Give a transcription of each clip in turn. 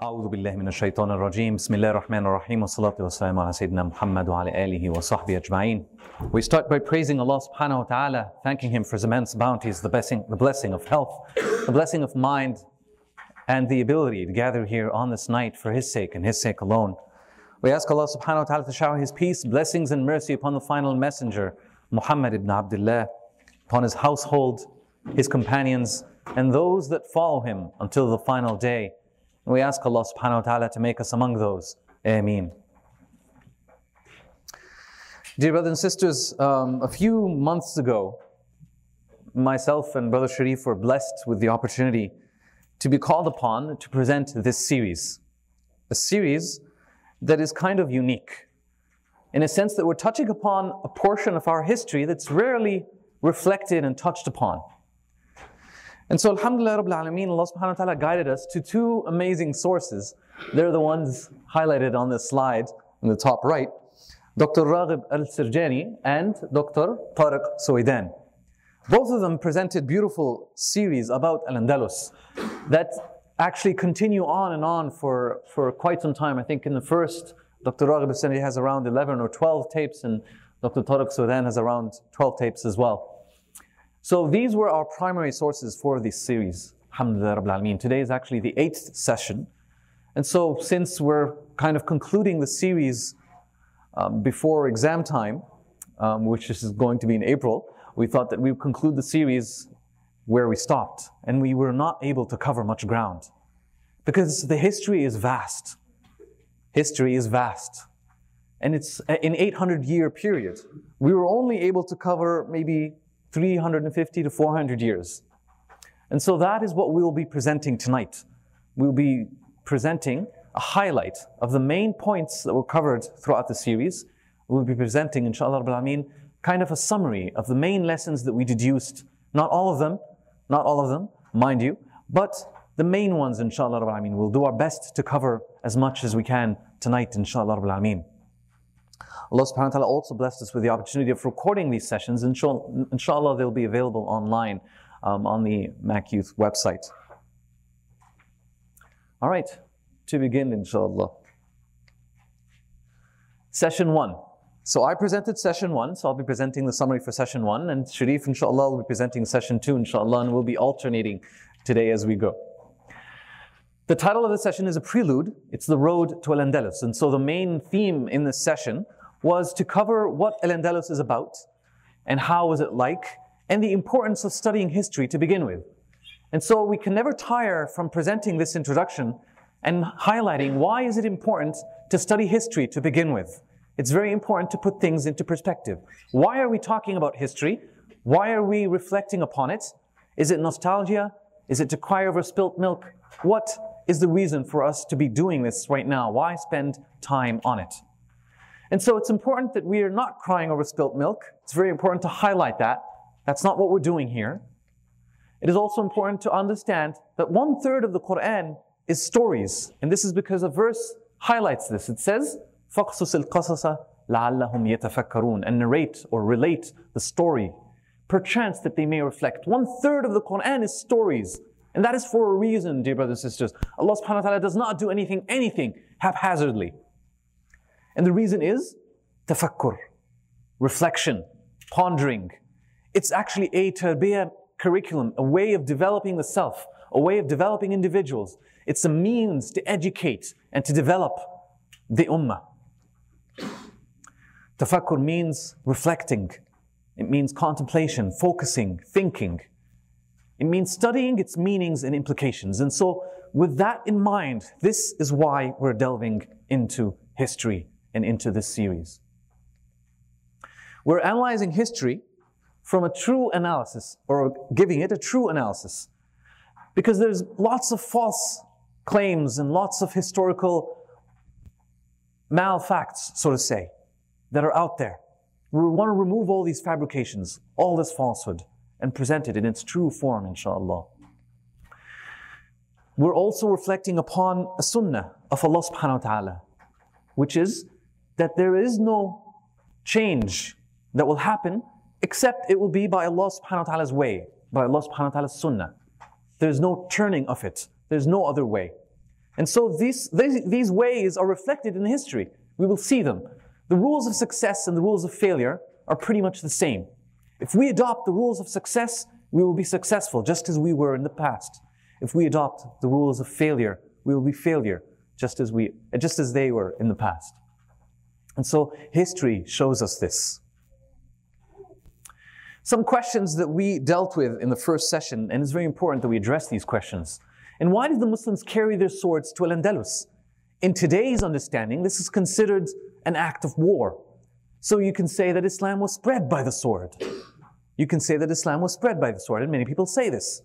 أعوذ بالله من الشيطان الرجيم بسم الله الرحمن الرحيم والصلاة والسلام على سيدنا محمد وعلى آله وصحبه أجمعين. We start by praising Allah subhanahu wa ta'ala, thanking Him for His immense bounties, the blessing of health, the blessing of mind, and the ability to gather here on this night for His sake and His sake alone. We ask Allah subhanahu wa ta'ala to shower His peace, blessings and mercy upon the final messenger, Muhammad ibn Abdullah, upon his household, his companions, and those that follow him until the final day. We ask Allah subhanahu wa ta'ala to make us among those. Ameen. Dear brothers and sisters, a few months ago, myself and Brother Sherif were blessed with the opportunity to be called upon to present this series. A series that is kind of unique, in a sense that we're touching upon a portion of our history that's rarely reflected and touched upon. And so, alhamdulillah Rabbil Alameen, Allah subhanahu wa ta'ala guided us to two amazing sources. They're the ones highlighted on this slide in the top right, Dr. Raghib Al-Sirjani and Dr. Tariq Suwaidan. Both of them presented beautiful series about Al-Andalus that actually continue on and on for quite some time. I think in the first, Dr. Raghib Al-Sirjani has around 11 or 12 tapes, and Dr. Tariq Suwaidan has around 12 tapes as well. So these were our primary sources for this series, alhamdulillah Rabbil Alameen. Today is actually the 8th session. And so since we're kind of concluding the series before exam time, which is going to be in April, we thought that we would conclude the series where we stopped. And we were not able to cover much ground, because the history is vast. History is vast. And it's an 800-year period. We were only able to cover maybe 350 to 400 years. And so that is what we will be presenting tonight. We'll be presenting a highlight of the main points that were covered throughout the series. We'll be presenting, inshallah Rabbil Alameen, kind of a summary of the main lessons that we deduced. Not all of them, mind you, but the main ones, inshallah Rabbil Alameen. We'll do our best to cover as much as we can tonight, inshallah Rabbil Alameen. Allah subhanahu wa ta'ala also blessed us with the opportunity of recording these sessions. Inshallah, they'll be available online on the Mac Youth website. All right, to begin, inshallah. Session 1. So I presented session 1, so I'll be presenting the summary for session 1, and Sherif, inshallah, will be presenting session 2, inshallah, and we'll be alternating today as we go. The title of the session is a prelude. It's the road to Al-Andalus. And so the main theme in this session was to cover what Al-Andalus is about, and how was it like, and the importance of studying history to begin with. And so we can never tire from presenting this introduction and highlighting why is it important to study history to begin with. It's very important to put things into perspective. Why are we talking about history? Why are we reflecting upon it? Is it nostalgia? Is it to cry over spilt milk? What is the reason for us to be doing this right now? Why spend time on it? And so it's important that we are not crying over spilt milk. It's very important to highlight that. That's not what we're doing here. It is also important to understand that 1/3 of the Quran is stories. And this is because a verse highlights this. It says, فَقْصُصِ الْقَصَصَ لَعَلَّهُمْ يَتَفَكَّرُونَ, and narrate or relate the story, perchance that they may reflect. 1/3 of the Quran is stories. And that is for a reason, dear brothers and sisters. Allah subhanahu wa ta'ala does not do anything haphazardly. And the reason is tafakkur, reflection, pondering. It's actually a tarbiyah curriculum, a way of developing the self, a way of developing individuals. It's a means to educate and to develop the ummah. Tafakkur means reflecting. It means contemplation, focusing, thinking. It means studying its meanings and implications. And so with that in mind, this is why we're delving into history and into this series. We're analyzing history from a true analysis, or giving it a true analysis, because there's lots of false claims and lots of historical malfacts, so to say, that are out there. We want to remove all these fabrications, all this falsehood, and present it in its true form, inshallah. We're also reflecting upon a sunnah of Allah subhanahu wa ta'ala, which is that there is no change that will happen except it will be by Allah subhanahu wa ta'ala's way, by Allah subhanahu wa ta'ala's sunnah. There's no turning of it. There's no other way. And so these ways are reflected in history. We will see them. The rules of success and the rules of failure are pretty much the same. If we adopt the rules of success, we will be successful just as we were in the past. If we adopt the rules of failure, we will be failure just as they were in the past. And so history shows us this. Some questions that we dealt with in the first session, and it's very important that we address these questions. And why did the Muslims carry their swords to Al-Andalus? In today's understanding, this is considered an act of war. So you can say that Islam was spread by the sword. You can say that Islam was spread by the sword, and many people say this.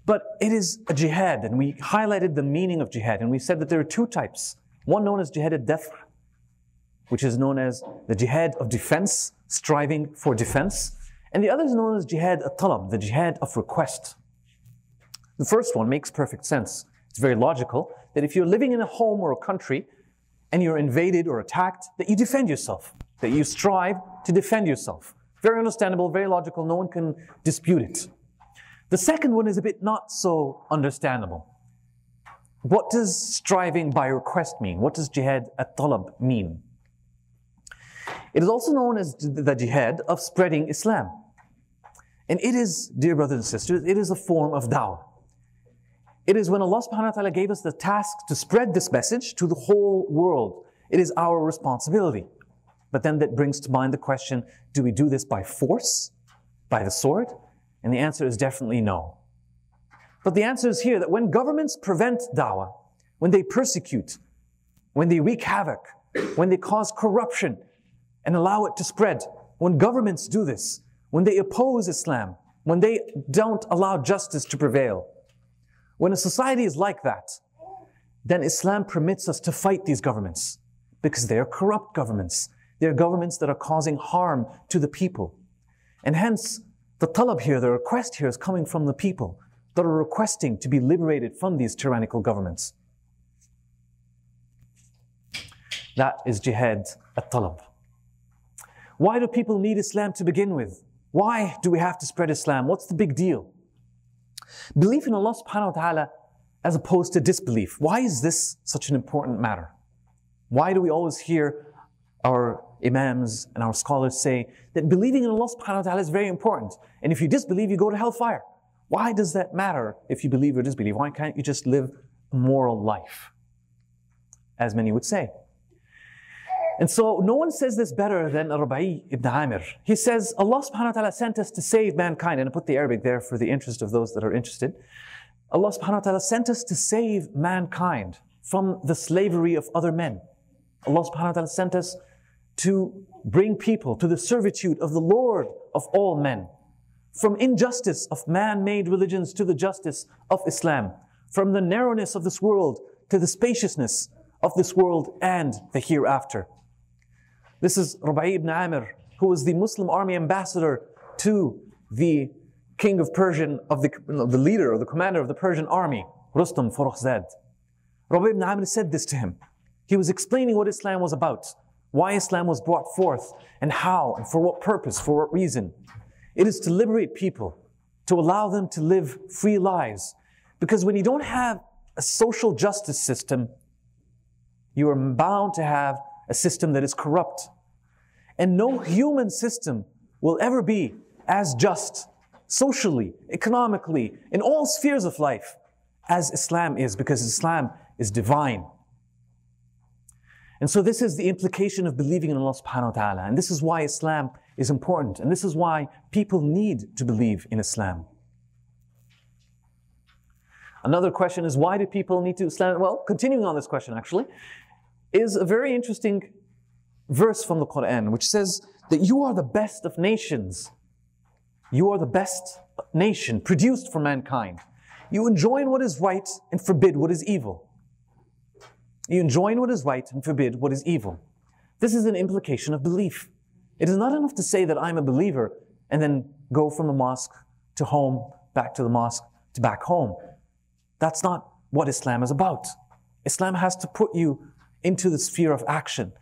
But it is a jihad, and we highlighted the meaning of jihad, and we said that there are two types. One known as jihad al-dafr, which is known as the jihad of defense, striving for defense, and the other is known as jihad al-talab, the jihad of request. The first one makes perfect sense. It's very logical that if you're living in a home or a country and you're invaded or attacked, that you defend yourself, that you strive to defend yourself. Very understandable, very logical, no one can dispute it. The second one is a bit not so understandable. What does striving by request mean? What does jihad at-talab mean? It is also known as the jihad of spreading Islam. And it is, dear brothers and sisters, it is a form of da'wah. It is when Allah subhanahu wa ta'ala gave us the task to spread this message to the whole world. It is our responsibility. But then that brings to mind the question, do we do this by force? By the sword? And the answer is definitely no. But the answer is here that when governments prevent da'wah, when they persecute, when they wreak havoc, when they cause corruption and allow it to spread, when governments do this, when they oppose Islam, when they don't allow justice to prevail, when a society is like that, then Islam permits us to fight these governments because they are corrupt governments. They are governments that are causing harm to the people. And hence, the talab here, the request here is coming from the people that are requesting to be liberated from these tyrannical governments. That is jihad at-talab. Why do people need Islam to begin with? Why do we have to spread Islam? What's the big deal? Belief in Allah subhanahu wa ta'ala as opposed to disbelief. Why is this such an important matter? Why do we always hear our imams and our scholars say that believing in Allah subhanahu wa ta'ala is very important, and if you disbelieve, you go to hellfire? Why does that matter if you believe or disbelieve? Why can't you just live a moral life? As many would say. And so no one says this better than Rabi ibn Amir. He says, Allah subhanahu wa ta'ala sent us to save mankind. And I put the Arabic there for the interest of those that are interested. Allah subhanahu wa ta'ala sent us to save mankind from the slavery of other men. Allah subhanahu wa ta'ala sent us to bring people to the servitude of the Lord of all men. From injustice of man-made religions to the justice of Islam. From the narrowness of this world to the spaciousness of this world and the hereafter. This is Rabi ibn Amir, who was the Muslim army ambassador to the king of Persian, the leader or the commander of the Persian army, Rustam Farrukhzad. Rabi ibn Amir said this to him. He was explaining what Islam was about, why Islam was brought forth, and how, and for what purpose, for what reason. It is to liberate people, to allow them to live free lives. Because when you don't have a social justice system, you are bound to have a system that is corrupt. And no human system will ever be as just, socially, economically, in all spheres of life, as Islam is, because Islam is divine. And so this is the implication of believing in Allah subhanahu wa ta'ala. And this is why Islam is important. And this is why people need to believe in Islam. Another question is, why do people need to Islam? Well, continuing on this question actually, is a very interesting verse from the Quran, which says that you are the best of nations. You are the best nation produced for mankind. You enjoin what is right and forbid what is evil. You enjoin what is right and forbid what is evil. This is an implication of belief. It is not enough to say that I'm a believer and then go from the mosque to home, back to the mosque, to back home. That's not what Islam is about. Islam has to put you into the sphere of action,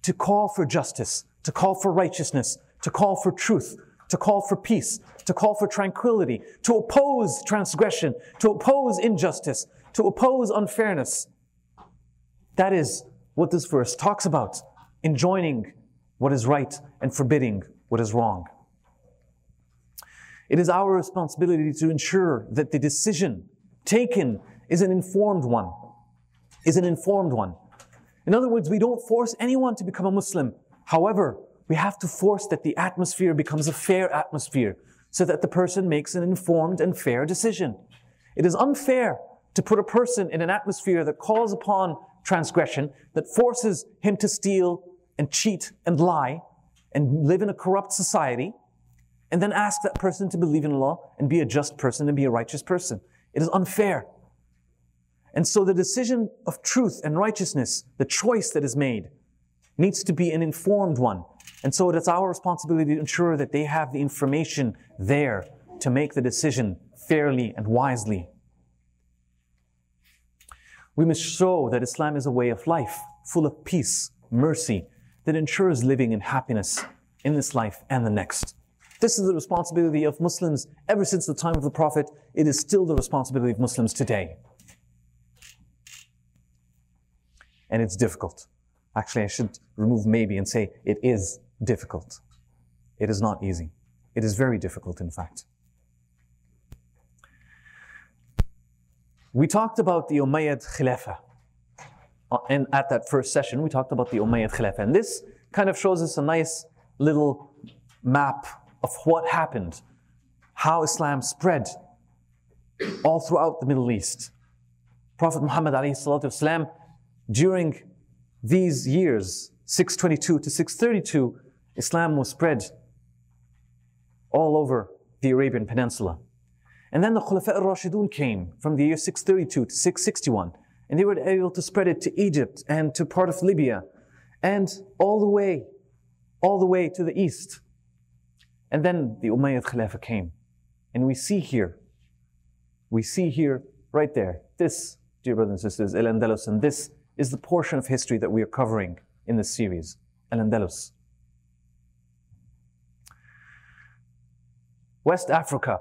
to call for justice, to call for righteousness, to call for truth, to call for peace, to call for tranquility, to oppose transgression, to oppose injustice, to oppose unfairness. That is what this verse talks about, enjoining what is right and forbidding what is wrong. It is our responsibility to ensure that the decision taken is an informed one. In other words, we don't force anyone to become a Muslim. However, we have to force that the atmosphere becomes a fair atmosphere so that the person makes an informed and fair decision. It is unfair to put a person in an atmosphere that calls upon transgression, that forces him to steal and cheat and lie and live in a corrupt society, and then ask that person to believe in Allah and be a just person and be a righteous person. It is unfair. And so the decision of truth and righteousness, the choice that is made, needs to be an informed one. And so it is our responsibility to ensure that they have the information there to make the decision fairly and wisely. We must show that Islam is a way of life, full of peace, mercy, that ensures living in happiness in this life and the next. This is the responsibility of Muslims ever since the time of the Prophet. It is still the responsibility of Muslims today. And it's difficult. Actually, I should remove maybe and say it is difficult. It is not easy. It is very difficult, in fact. We talked about the Umayyad Khilafah. And at that first session, we talked about the Umayyad Khilafah. And this kind of shows us a nice little map of what happened, how Islam spread all throughout the Middle East. Prophet Muhammad ﷺ, during these years, 622 to 632, Islam was spread all over the Arabian Peninsula. And then the Khulafa al-Rashidun came from the year 632 to 661, and they were able to spread it to Egypt and to part of Libya, and all the way to the east. And then the Umayyad Khilafah came. And we see here, right there, this, dear brothers and sisters, Al-Andalus, and this is the portion of history that we are covering in this series, Al-Andalus. West Africa.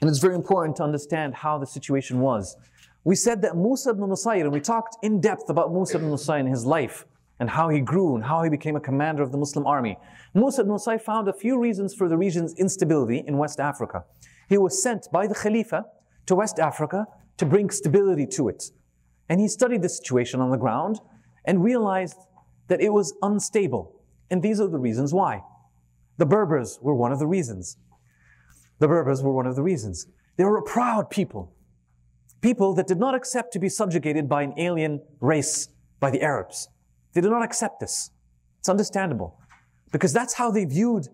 And it's very important to understand how the situation was. We said that Musa ibn Nusayr, and we talked in depth about Musa ibn Nusayr and his life, and how he grew and how he became a commander of the Muslim army. Musa ibn Nusayr found a few reasons for the region's instability in West Africa. He was sent by the Khalifa to West Africa to bring stability to it. And he studied the situation on the ground and realized that it was unstable. And these are the reasons why. The Berbers were one of the reasons. They were a proud people. People that did not accept to be subjugated by an alien race, by the Arabs. They did not accept this. It's understandable. Because that's how they viewed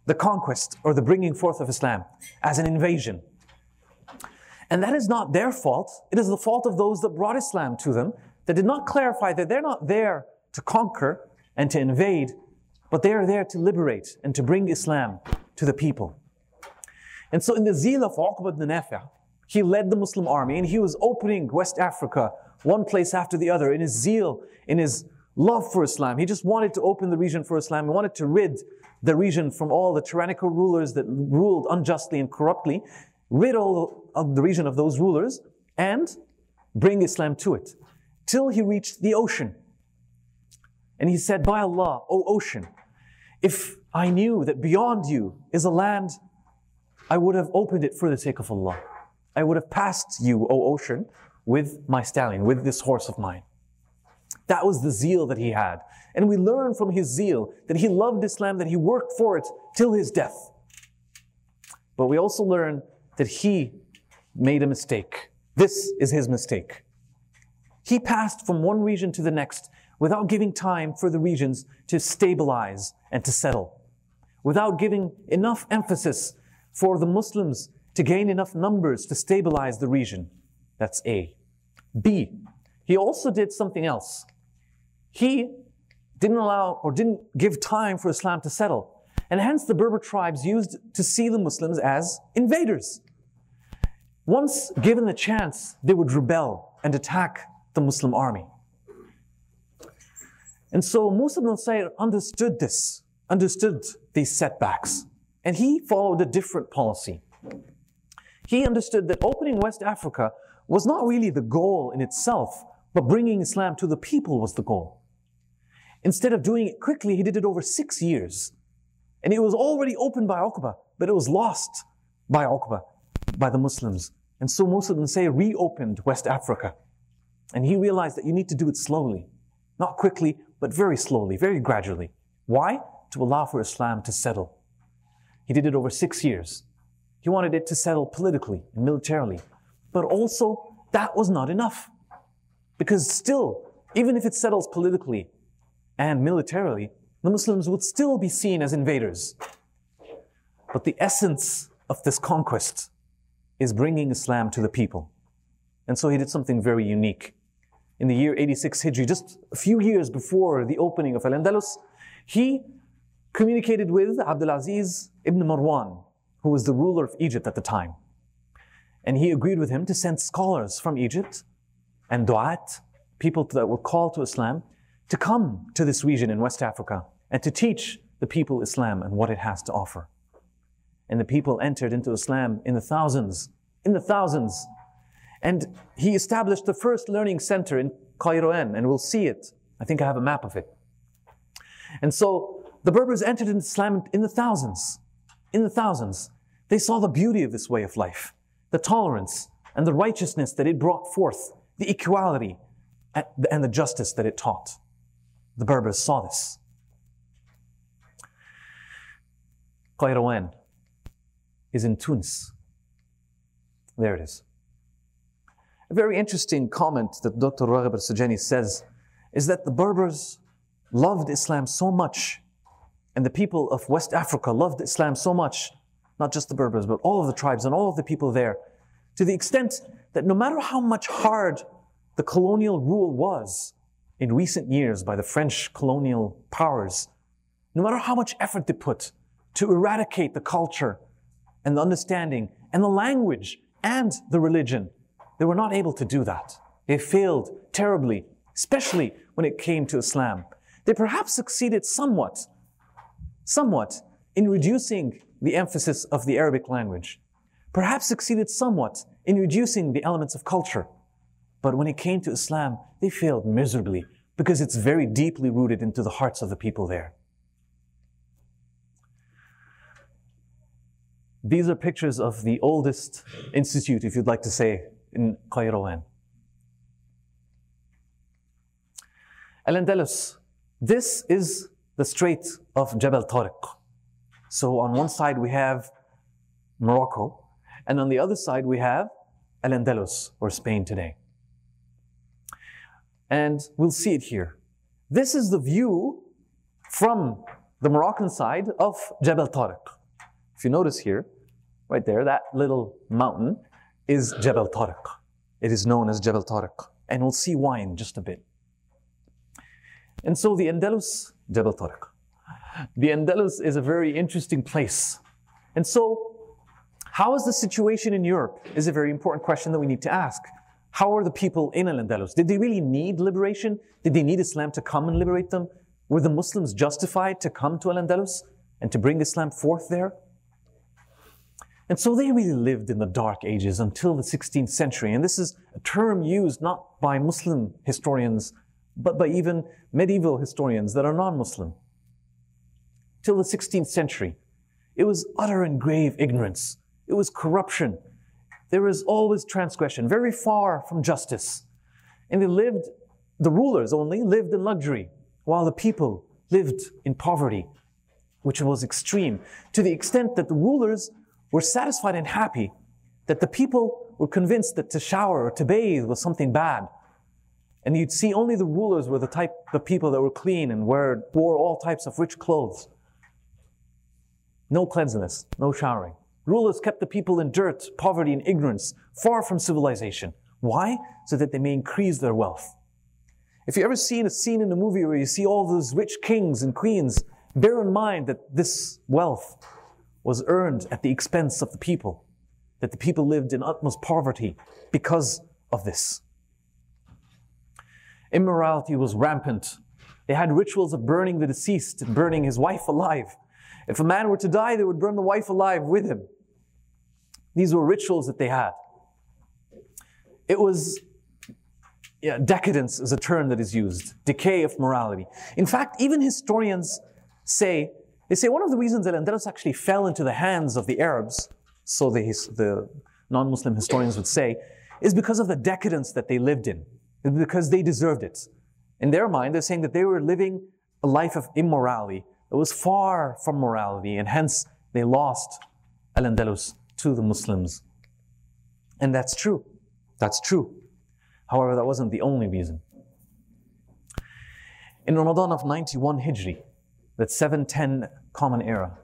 the conquest or the bringing forth of Islam, as an invasion. And that is not their fault. It is the fault of those that brought Islam to them, that did not clarify that they're not there to conquer and to invade, but they are there to liberate and to bring Islam to the people. And so in the zeal of Uqba ibn Nafi', he led the Muslim army and he was opening West Africa one place after the other in his zeal, in his love for Islam. He just wanted to open the region for Islam. He wanted to rid the region from all the tyrannical rulers that ruled unjustly and corruptly, rid all of the region of those rulers and bring Islam to it. Till he reached the ocean. And he said, by Allah, O ocean, if I knew that beyond you is a land, I would have opened it for the sake of Allah. I would have passed you, O ocean, with my stallion, with this horse of mine. That was the zeal that he had. And we learn from his zeal that he loved Islam, that he worked for it till his death. But we also learn that he made a mistake. This is his mistake. He passed from one region to the next without giving time for the regions to stabilize and to settle, without giving enough emphasis for the Muslims to gain enough numbers to stabilize the region. That's A. B, he also did something else. He didn't allow or didn't give time for Islam to settle. And hence the Berber tribes used to see the Muslims as invaders. Once given the chance, they would rebel and attack the Muslim army. And so Musa ibn Nusayr understood this, understood these setbacks. And he followed a different policy. He understood that opening West Africa was not really the goal in itself, but bringing Islam to the people was the goal. Instead of doing it quickly, he did it over 6 years. And it was already opened by Uqba, but it was lost by Uqba, by the Muslims. And so Muslims say reopened West Africa. And he realized that you need to do it slowly. Not quickly, but very slowly, very gradually. Why? To allow for Islam to settle. He did it over 6 years. He wanted it to settle politically and militarily. But also, that was not enough. Because still, even if it settles politically and militarily, the Muslims would still be seen as invaders. But the essence of this conquest is bringing Islam to the people. And so he did something very unique. In the year 86 Hijri, just a few years before the opening of Al-Andalus, he communicated with Abdulaziz ibn Marwan, who was the ruler of Egypt at the time. And he agreed with him to send scholars from Egypt and du'at, people that were called to Islam, to come to this region in West Africa and to teach the people Islam and what it has to offer. And the people entered into Islam in the thousands. And he established the first learning center in Kairouan, and we'll see it. I think I have a map of it. And so the Berbers entered into Islam in the thousands. They saw the beauty of this way of life, the tolerance and the righteousness that it brought forth, the equality and the justice that it taught. The Berbers saw this. Kairouan is in Tunis. There it is. A very interesting comment that Dr. Raghib al-Sujani says is that the Berbers loved Islam so much, and the people of West Africa loved Islam so much, not just the Berbers, but all of the tribes and all of the people there, to the extent that no matter how much hard the colonial rule was in recent years by the French colonial powers, no matter how much effort they put to eradicate the culture and the understanding and the language and the religion, they were not able to do that. They failed terribly, especially when it came to Islam. They perhaps succeeded somewhat in reducing the emphasis of the Arabic language, perhaps succeeded somewhat in reducing the elements of culture. But when it came to Islam, they failed miserably because it's very deeply rooted into the hearts of the people there. These are pictures of the oldest institute, if you'd like to say, in Kairouan. Al-Andalus. This is the Strait of Jabal Tariq. So on one side we have Morocco, and on the other side we have Al-Andalus, or Spain today. And we'll see it here. This is the view from the Moroccan side of Jabal Tariq. If you notice here, right there, that little mountain is Jabal Tariq. It is known as Jabal Tariq. And we'll see why in just a bit. And so the Andalus, Jabal Tariq. The Andalus is a very interesting place. And so, how is the situation in Europe? Is a very important question that we need to ask. How are the people in Al-Andalus? Did they really need liberation? Did they need Islam to come and liberate them? Were the Muslims justified to come to Al-Andalus and to bring Islam forth there? And so they really lived in the dark ages until the 16th century. And this is a term used not by Muslim historians, but by even medieval historians that are non-Muslim. Till the 16th century, it was utter and grave ignorance. It was corruption. There was always transgression, very far from justice. And the rulers only lived in luxury, while the people lived in poverty, which was extreme, to the extent that the rulers were satisfied and happy, that the people were convinced that to shower or to bathe was something bad. And you'd see only the rulers were the type of people that were clean and wore all types of rich clothes. No cleanliness, no showering. Rulers kept the people in dirt, poverty, and ignorance, far from civilization. Why? So that they may increase their wealth. If you ever seen a scene in a movie where you see all those rich kings and queens, bear in mind that this wealth was earned at the expense of the people, that the people lived in utmost poverty because of this. Immorality was rampant. They had rituals of burning the deceased and burning his wife alive. If a man were to die, they would burn the wife alive with him. These were rituals that they had. It was, decadence is a term that is used, decay of morality. In fact, even historians say one of the reasons that Al-Andalus actually fell into the hands of the Arabs, so the non-Muslim historians would say, is because of the decadence that they lived in, because they deserved it. In their mind, they're saying that they were living a life of immorality. It was far from morality, and hence they lost Al-Andalus to the Muslims. And that's true. That's true. However, that wasn't the only reason. In Ramadan of 91 Hijri, that's 710 Common Era,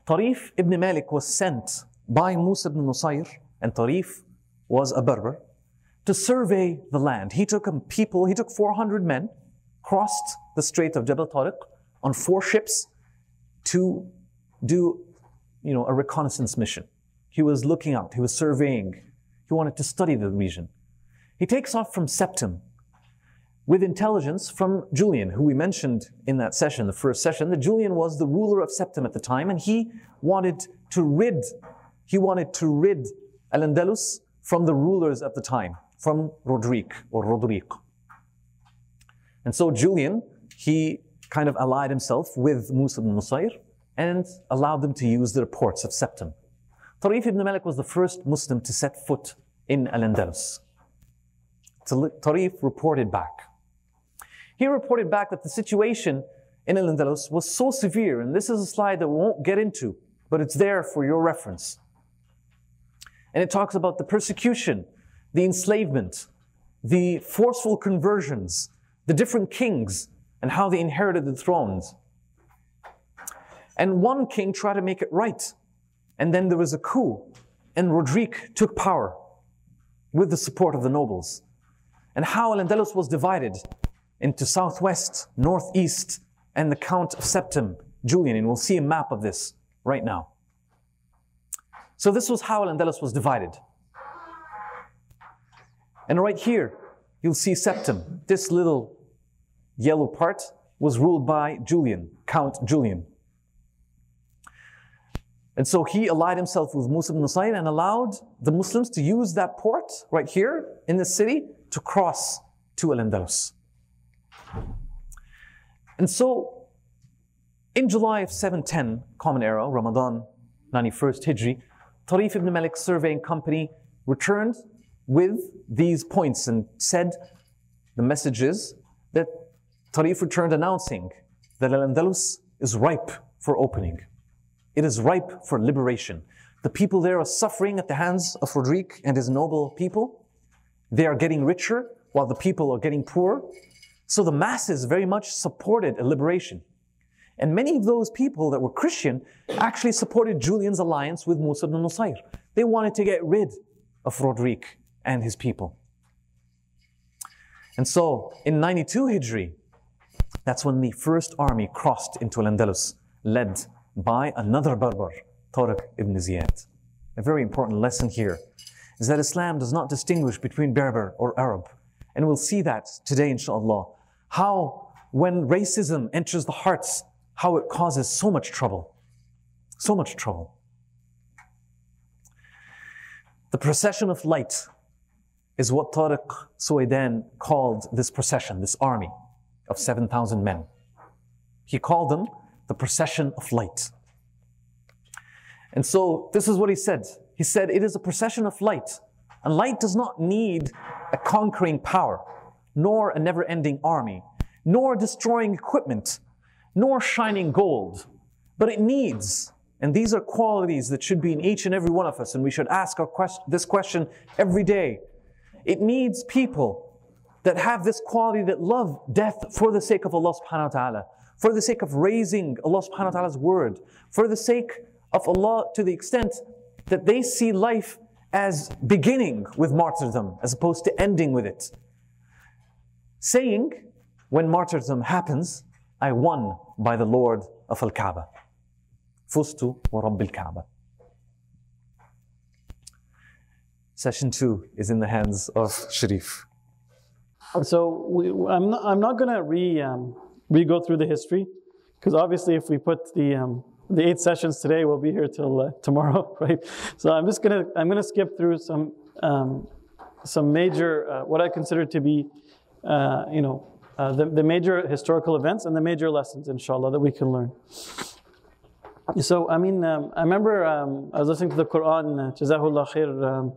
Tarif ibn Malik was sent by Musa ibn Nusayr, and Tarif was a Berber, to survey the land. He took 400 men, crossed the Strait of Jabal Tariq on 4 ships to do, a reconnaissance mission. He was looking out, he was surveying, he wanted to study the region. He takes off from Septim with intelligence from Julian, who we mentioned in that session, the first session, that Julian was the ruler of Septim at the time, and he wanted to rid Al-Andalus from the rulers at the time, from Roderick. And so Julian, he kind of allied himself with Musa ibn Nusayr and allowed them to use the ports of Septim. Tarif ibn Malik was the first Muslim to set foot in Al-Andalus. Tarif reported back. He reported back that the situation in Al-Andalus was so severe, and this is a slide that we won't get into, but it's there for your reference. And it talks about the persecution, the enslavement, the forceful conversions, the different kings, and how they inherited the thrones. And one king tried to make it right, and then there was a coup, and Roderick took power with the support of the nobles. And how Al-Andalus was divided into southwest, northeast, and the Count of Septim, Julian, and we'll see a map of this right now. So this was how Al-Andalus was divided. And right here, you'll see Septim. This little yellow part was ruled by Julian, Count Julian. And so he allied himself with Musa ibn Nusayr and allowed the Muslims to use that port right here in the city to cross to Al-Andalus. And so, in July of 710, Common Era, Ramadan 91st Hijri, Tarif ibn Malik's surveying company returned with these points and said the messages that Tarif returned announcing that Al-Andalus is ripe for opening. It is ripe for liberation. The people there are suffering at the hands of Roderick and his noble people. They are getting richer while the people are getting poorer. So the masses very much supported a liberation. And many of those people that were Christian actually supported Julian's alliance with Musa ibn Nusayr. They wanted to get rid of Roderick and his people. And so in 92 Hijri, that's when the first army crossed into Al-Andalus, led by another Berber, Tariq ibn Ziyad. A very important lesson here is that Islam does not distinguish between Berber or Arab. And we'll see that today, inshallah. How, when racism enters the hearts, how it causes so much trouble. So much trouble. The procession of light is what Tariq Suwaidan called this procession, this army of 7,000 men. He called them the procession of light. And so this is what he said. He said, it is a procession of light. And light does not need a conquering power, nor a never-ending army, nor destroying equipment, nor shining gold. But it needs, and these are qualities that should be in each and every one of us, and we should ask this question every day. It needs people that have this quality, that love death for the sake of Allah subhanahu wa ta'ala, for the sake of raising Allah subhanahu wa ta'ala's word, for the sake of Allah, to the extent that they see life as beginning with martyrdom as opposed to ending with it. Saying, when martyrdom happens, I won by the Lord of Al-Kaaba. Fustu wa Rabbil Kaaba. Session 2 is in the hands of Sherif. So I'm not going to re-go through the history, because obviously if we put the the 8 sessions today. We'll be here till tomorrow, right? So I'm gonna skip through some major, what I consider to be, the major historical events and the major lessons, inshallah, that we can learn. So, I remember I was listening to the Quran, Jazahullah Khair,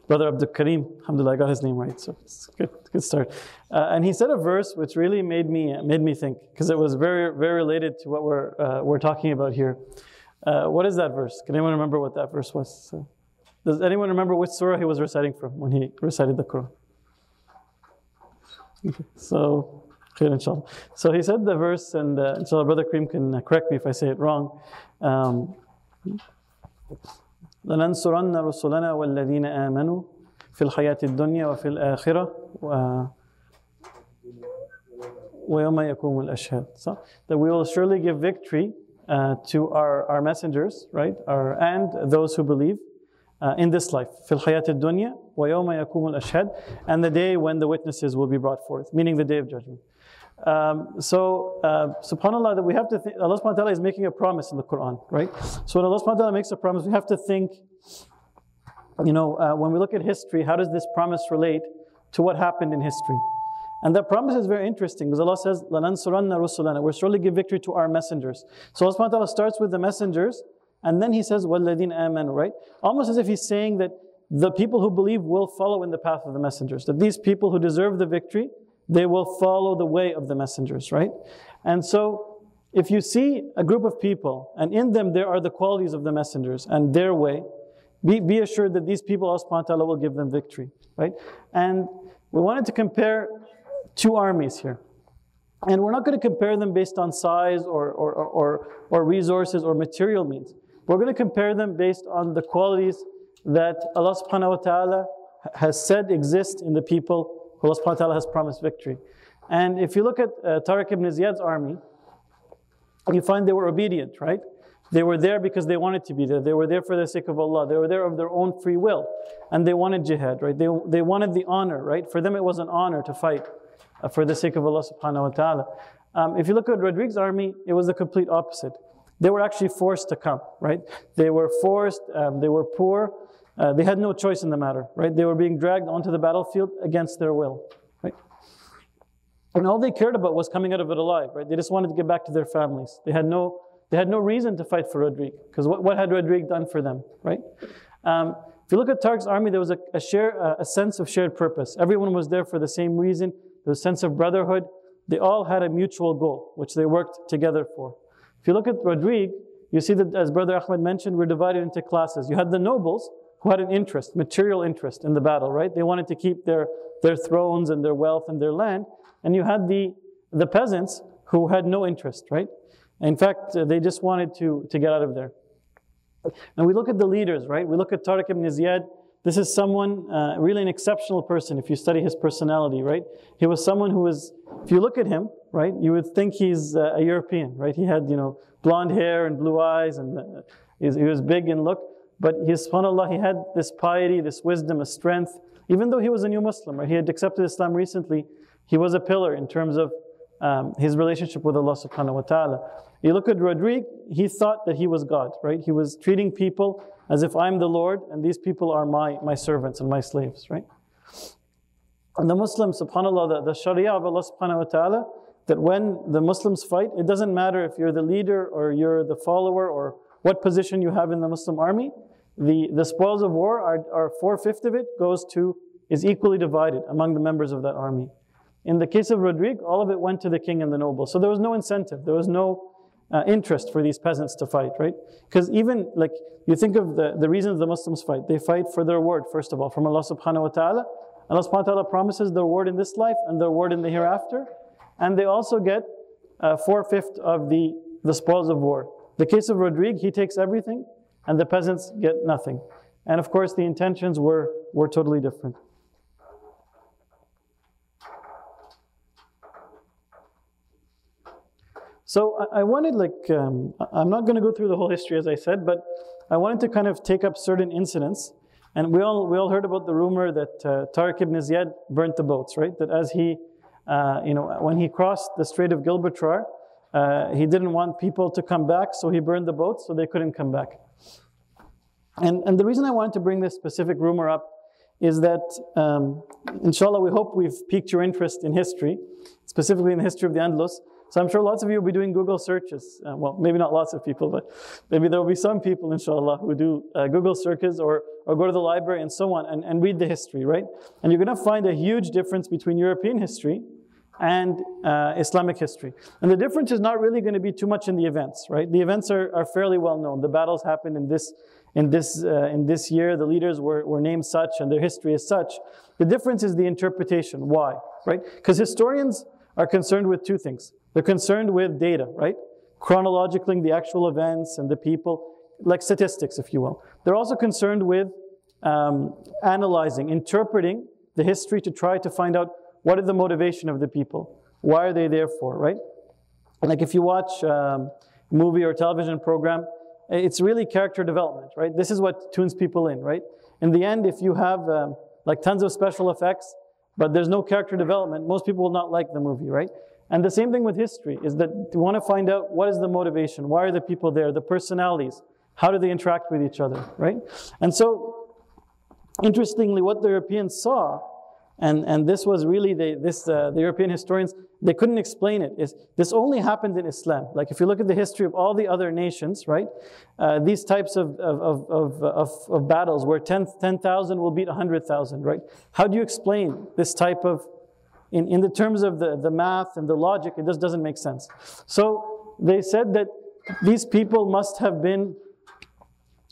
Brother Abdul Kareem, alhamdulillah, I got his name right, so it's good start. And he said a verse which really made me think, because it was very, very related to what we're talking about here. What is that verse? Can anyone remember what that verse was? Does anyone remember which surah he was reciting from when he recited the Quran? Okay, so, khair inshallah. So he said the verse, and inshallah, Brother Kareem can correct me if I say it wrong. لننصرن رسلنا والذين آمنوا في الحياة الدنيا وفي الآخرة ويوم يقوم الأشهاد. So that we will surely give victory to our messengers, right? And those who believe in this life. في الحياة الدنيا ويوم يقوم الأشهاد, and the day when the witnesses will be brought forth, meaning the day of judgment. SubhanAllah, that we have to think, Allah subhanahu wa ta'ala is making a promise in the Quran, right? So when Allah subhanahu wa ta'ala makes a promise, we have to think, when we look at history, how does this promise relate to what happened in history? And that promise is very interesting, because Allah says, لَنَنْصُرَنَّ رُسُلَنَا, we'll surely give victory to our messengers. So Allah subhanahu wa ta'ala starts with the messengers, and then He says, وَالَّذِينَ آمَنُوا, right? Almost as if He's saying that the people who believe will follow in the path of the messengers, that these people who deserve the victory, they will follow the way of the messengers, right? And so, if you see a group of people, and in them there are the qualities of the messengers and their way, be assured that these people, Allah subhanahu wa ta'ala will give them victory, right? And we wanted to compare 2 armies here. And we're not going to compare them based on size or resources or material means. We're going to compare them based on the qualities that Allah subhanahu wa ta'ala has said exist in the people Allah subhanahu wa ta'ala has promised victory. And if you look at Tariq ibn Ziyad's army, you find they were obedient, right? They were there because they wanted to be there. They were there for the sake of Allah. They were there of their own free will. And they wanted jihad, right? They wanted the honor, right? For them it was an honor to fight for the sake of Allah subhanahu wa ta'ala. If you look at Rodrigue's army, it was the complete opposite. They were actually forced to come, right? They were forced, they were poor. They had no choice in the matter, right? They were being dragged onto the battlefield against their will, right? And all they cared about was coming out of it alive, right? They just wanted to get back to their families. They had no reason to fight for Rodrigue, because what had Rodrigue done for them, right? If you look at Tariq's army, there was a sense of shared purpose. Everyone was there for the same reason. There was a sense of brotherhood. They all had a mutual goal, which they worked together for. If you look at Rodrigue, you see that, as Brother Ahmed mentioned, we're divided into classes. You had the nobles, who had an interest, material interest in the battle, right? They wanted to keep their thrones and their wealth and their land. And you had the peasants who had no interest, right? In fact, they just wanted to get out of there. And we look at the leaders, right? We look at Tariq ibn Ziyad. This is someone, really an exceptional person if you study his personality, right? He was someone who was, if you look at him, right, you would think he's a European, right? He had, blonde hair and blue eyes, and he was big in look. But subhanAllah, he had this piety, this wisdom, a strength. Even though he was a new Muslim, right? He had accepted Islam recently, he was a pillar in terms of his relationship with Allah subhanahu wa ta'ala. You look at Rodrigue, he thought that he was God, right? He was treating people as if I'm the Lord and these people are my servants and my slaves, right? And the Muslims, subhanAllah, the Sharia of Allah subhanahu wa ta'ala, that when the Muslims fight, it doesn't matter if you're the leader or you're the follower or what position you have in the Muslim army, the spoils of war are 4/5 of it is equally divided among the members of that army. In the case of Rodrigue, all of it went to the king and the nobles. So there was no incentive, there was no interest for these peasants to fight, right? Because even you think of the reasons the Muslims fight. They fight for their reward, first of all, from Allah subhanahu wa ta'ala. Allah subhanahu wa ta'ala promises the reward in this life and the reward in the hereafter. And they also get 4/5 of the spoils of war. The case of Rodrigue, he takes everything, and the peasants get nothing. And of course, the intentions were totally different. So I wanted, I'm not going to go through the whole history, as I said, but I wanted to kind of take up certain incidents. And we all heard about the rumor that Tariq ibn Ziyad burnt the boats, right? That as he, when he crossed the Strait of Gibraltar, He didn't want people to come back, so he burned the boats so they couldn't come back. And the reason I wanted to bring this specific rumor up is that, inshallah, we hope we've piqued your interest in history, specifically in the history of the Andalus. So I'm sure lots of you will be doing Google searches. Well, maybe not lots of people, but maybe there will be some people, inshallah, who do Google searches or go to the library and so on and read the history, right? And you're going to find a huge difference between European history and Islamic history. And the difference is not really going to be too much in the events, right? The events are fairly well known. The battles happened in this year. The leaders were named such, and their history is such. The difference is the interpretation. Why, right? Because historians are concerned with two things. They're concerned with data, right? Chronologically, the actual events and the people, like statistics, if you will. They're also concerned with analyzing, interpreting the history to try to find out what is the motivation of the people. Why are they there for, right? Like if you watch a movie or television program, it's really character development, right? This is what tunes people in, right? In the end, if you have like tons of special effects, but there's no character development, most people will not like the movie, right? And the same thing with history, is that you want to find out what is the motivation, why are the people there, the personalities, how do they interact with each other, right? And so, interestingly, what the Europeans saw, and this was really, the European historians, they couldn't explain it, is this only happened in Islam. Like if you look at the history of all the other nations, right, these types of battles where 10,000 will beat 100,000, right? How do you explain this type of, in the terms of the math and the logic, it just doesn't make sense. So they said that these people must have been,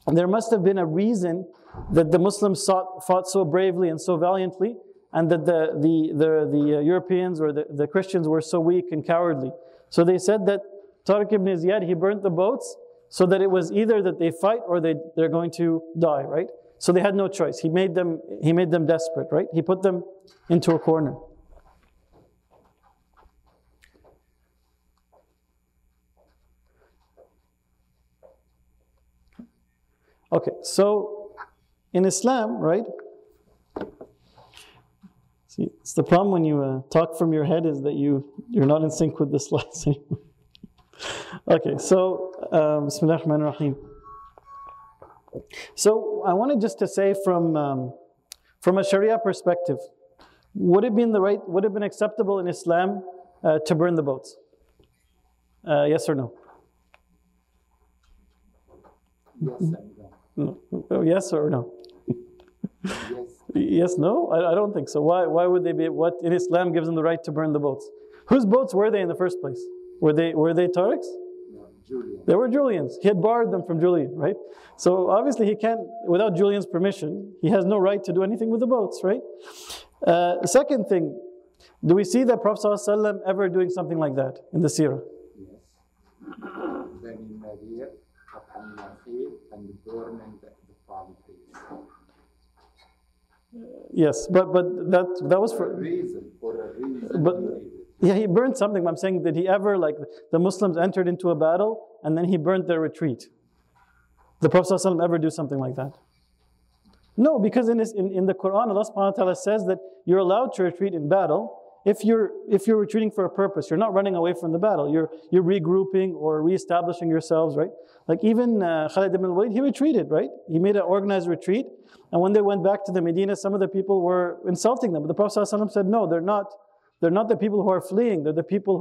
there must have been a reason that the Muslims fought so bravely and so valiantly, and that the Europeans or the Christians were so weak and cowardly. So they said that Tariq ibn Ziyad, he burnt the boats so that it was either that they fight or they're going to die, right? So they had no choice. He made them desperate, right? He put them into a corner. Okay, so in Islam, right? See, it's the problem when you talk from your head is that you're not in sync with the slides anymore. Okay, so Bismillah ar-Rahman ar-Rahim. So I wanted just to say from a Sharia perspective, would it have been acceptable in Islam to burn the boats? Yes or no? Yes. No. Yes or no? Yes. Yes, no? I don't think so. Why would they be, what in Islam gives them the right to burn the boats? Whose boats were they in the first place? Were they Tariq's? No, Julian. They were Julian's. He had borrowed them from Julian, right? So obviously he can't, without Julian's permission, he has no right to do anything with the boats, right? The second thing, do we see that Prophet ﷺ ever doing something like that in the seerah? Yes. Then in Nadir, and burning the palm trees. Yes, but that was for a reason. But yeah, he burned something. I'm saying, did he ever, like the Muslims entered into a battle and then he burnt their retreat? Did the Prophet ﷺ ever do something like that? No, because in the Quran, Allah subhanahu wa ta'ala says that you're allowed to retreat in battle if you're retreating for a purpose. You're not running away from the battle. You're regrouping or reestablishing yourselves, right? Like even Khalid ibn al-Walid, he retreated, right? He made an organized retreat. And when they went back to the Medina, some of the people were insulting them. But the Prophet ﷺ said, no, they're not the people who are fleeing. They're the people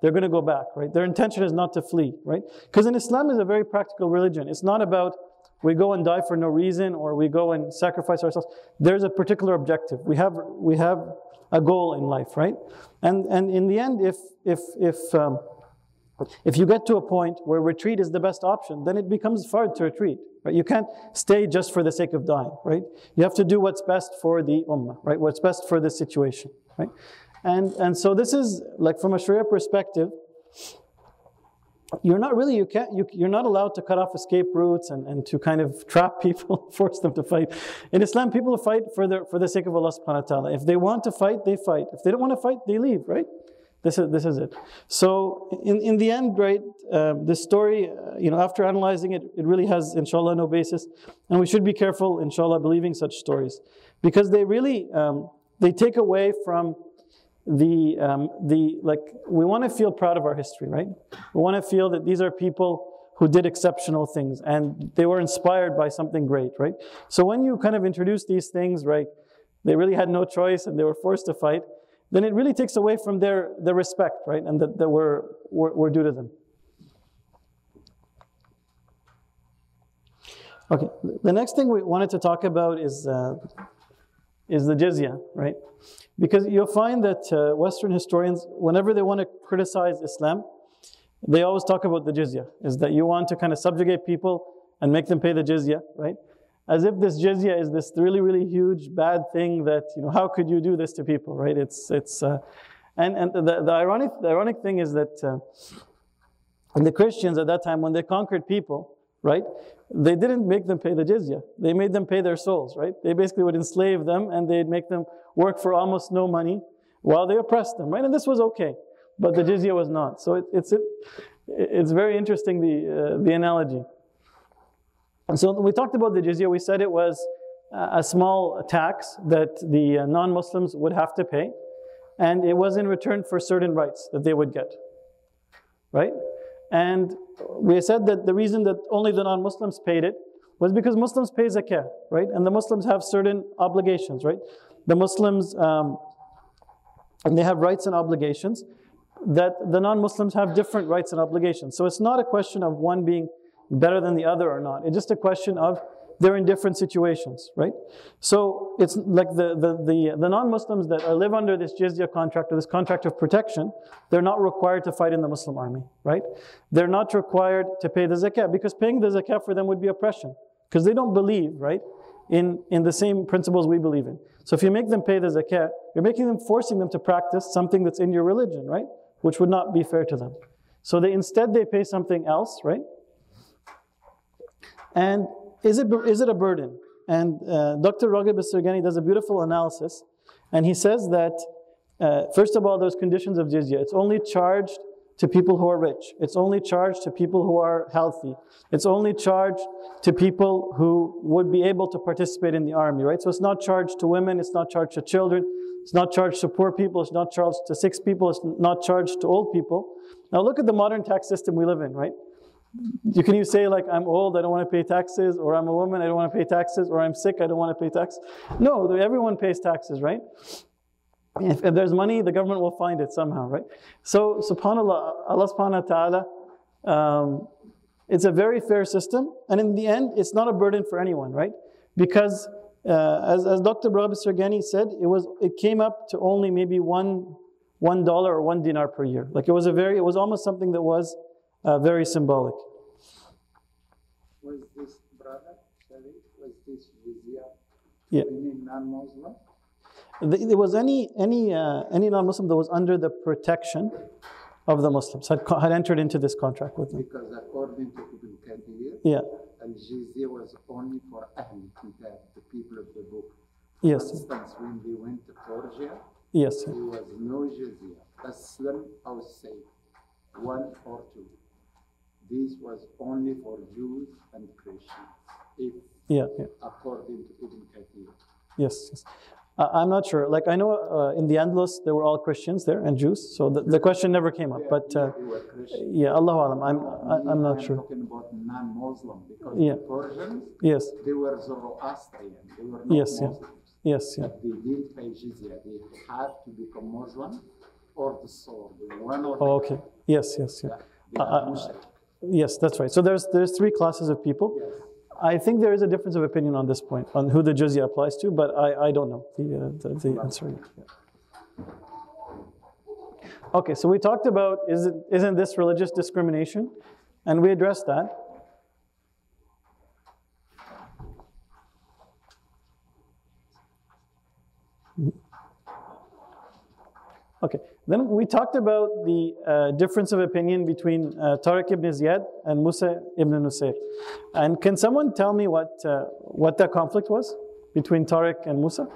they're going to go back, right? Their intention is not to flee, right? Because in Islam is a very practical religion. It's not about we go and die for no reason or we go and sacrifice ourselves. There's a particular objective. We have a goal in life, right? And in the end, if you get to a point where retreat is the best option, then it becomes hard to retreat, right? You can't stay just for the sake of dying, right? You have to do what's best for the ummah, right? What's best for the situation, right? And so this is, like from a Sharia perspective, you're not allowed to cut off escape routes and to kind of trap people, force them to fight. In Islam, people fight for the sake of Allah subhanahu wa ta'ala. If they want to fight, they fight. If they don't want to fight, they leave, right? This is it. So in the end, right, this story, after analyzing it, it really has, inshallah, no basis. And we should be careful, inshallah, believing such stories. Because they really, they take away from we want to feel proud of our history, right? We want to feel that these are people who did exceptional things and they were inspired by something great, right? So when you kind of introduce these things, right, they really had no choice and they were forced to fight, then it really takes away from their respect, right, and that we're due to them. Okay, the next thing we wanted to talk about is the jizya, right? Because you'll find that Western historians, whenever they want to criticize Islam, they always talk about the jizya, is that you want to kind of subjugate people and make them pay the jizya, right? As if this jizya is this really, really huge bad thing that, how could you do this to people, right? And the ironic thing is that the Christians at that time, when they conquered people, right, they didn't make them pay the jizya. They made them pay their souls, right? They basically would enslave them and they'd make them work for almost no money while they oppressed them, right? And this was okay, but the jizya was not. So it's very interesting, the analogy. And so we talked about the jizya. We said it was a small tax that the non-Muslims would have to pay, and it was in return for certain rights that they would get, right? And we said that the reason that only the non-Muslims paid it was because Muslims pay zakah, right? And the Muslims have certain obligations, right? The Muslims, and they have rights and obligations that the non-Muslims have different rights and obligations. So it's not a question of one being better than the other or not. It's just a question of they're in different situations, right? So it's like the non-Muslims that live under this jizya contract or this contract of protection, they're not required to fight in the Muslim army, right? They're not required to pay the zakah because paying the zakah for them would be oppression because they don't believe, right, in the same principles we believe in. So if you make them pay the zakah, you're forcing them to practice something that's in your religion, right? Which would not be fair to them. So instead they pay something else, right? And is it a burden? And Dr. Raghib al-Sirgani does a beautiful analysis, and he says that first of all, those conditions of jizya, it's only charged to people who are rich. It's only charged to people who are healthy. It's only charged to people who would be able to participate in the army, right? So it's not charged to women, it's not charged to children, it's not charged to poor people, it's not charged to sick people, it's not charged to old people. Now look at the modern tax system we live in, right? Can you say like, I'm old, I don't want to pay taxes, or I'm a woman, I don't want to pay taxes, or I'm sick, I don't want to pay tax? No, everyone pays taxes, right? If there's money, the government will find it somehow, right? So, subhanAllah, Allah subhanahu wa ta'ala, it's a very fair system, and in the end, it's not a burden for anyone, right? Because as Dr. Raghib al-Sirgani said, it came up to only maybe $1 or 1 dinar per year. Like it was almost something that was very symbolic. Was this brother, Sharif, was this jizya Yeah. any non-Muslim? There was any non-Muslim that was under the protection of the Muslims had entered into this contract with them. Because according to Ibn Kathir, Yeah. al-jizya was only for Ahl Kitab, the people of the book. Yes. For instance, when they went to Persia, Yes. there was no jizya, Aslam or Sayyid, 1 or 2. This was only for Jews and Christians, Yeah. according to Ibn Kathir. Yes. I'm not sure. Like I know in the Andalus there were all Christians there and Jews, so the question never came up. But They were Christians. yeah, Allahu Alam. I'm not I'm sure. talking about non-Muslim because Yeah. the Persians, Yes. they were Zoroastrian. They were not Yes. Yeah. Muslims. Yes. Yeah. But they didn't pay jizya. They had to become Muslim or the sword. One or the Oh, okay. Yes. Yeah. They are Muslim. Yes, that's right. So there's 3 classes of people. Yes. I think there is a difference of opinion on this point, on who the jizya applies to, but I don't know the answer yet. Yeah. Okay, so we talked about isn't this religious discrimination, and we addressed that. Okay, then we talked about the difference of opinion between Tariq ibn Ziyad and Musa ibn Nusayr. And can someone tell me what that conflict was between Tariq and Musa?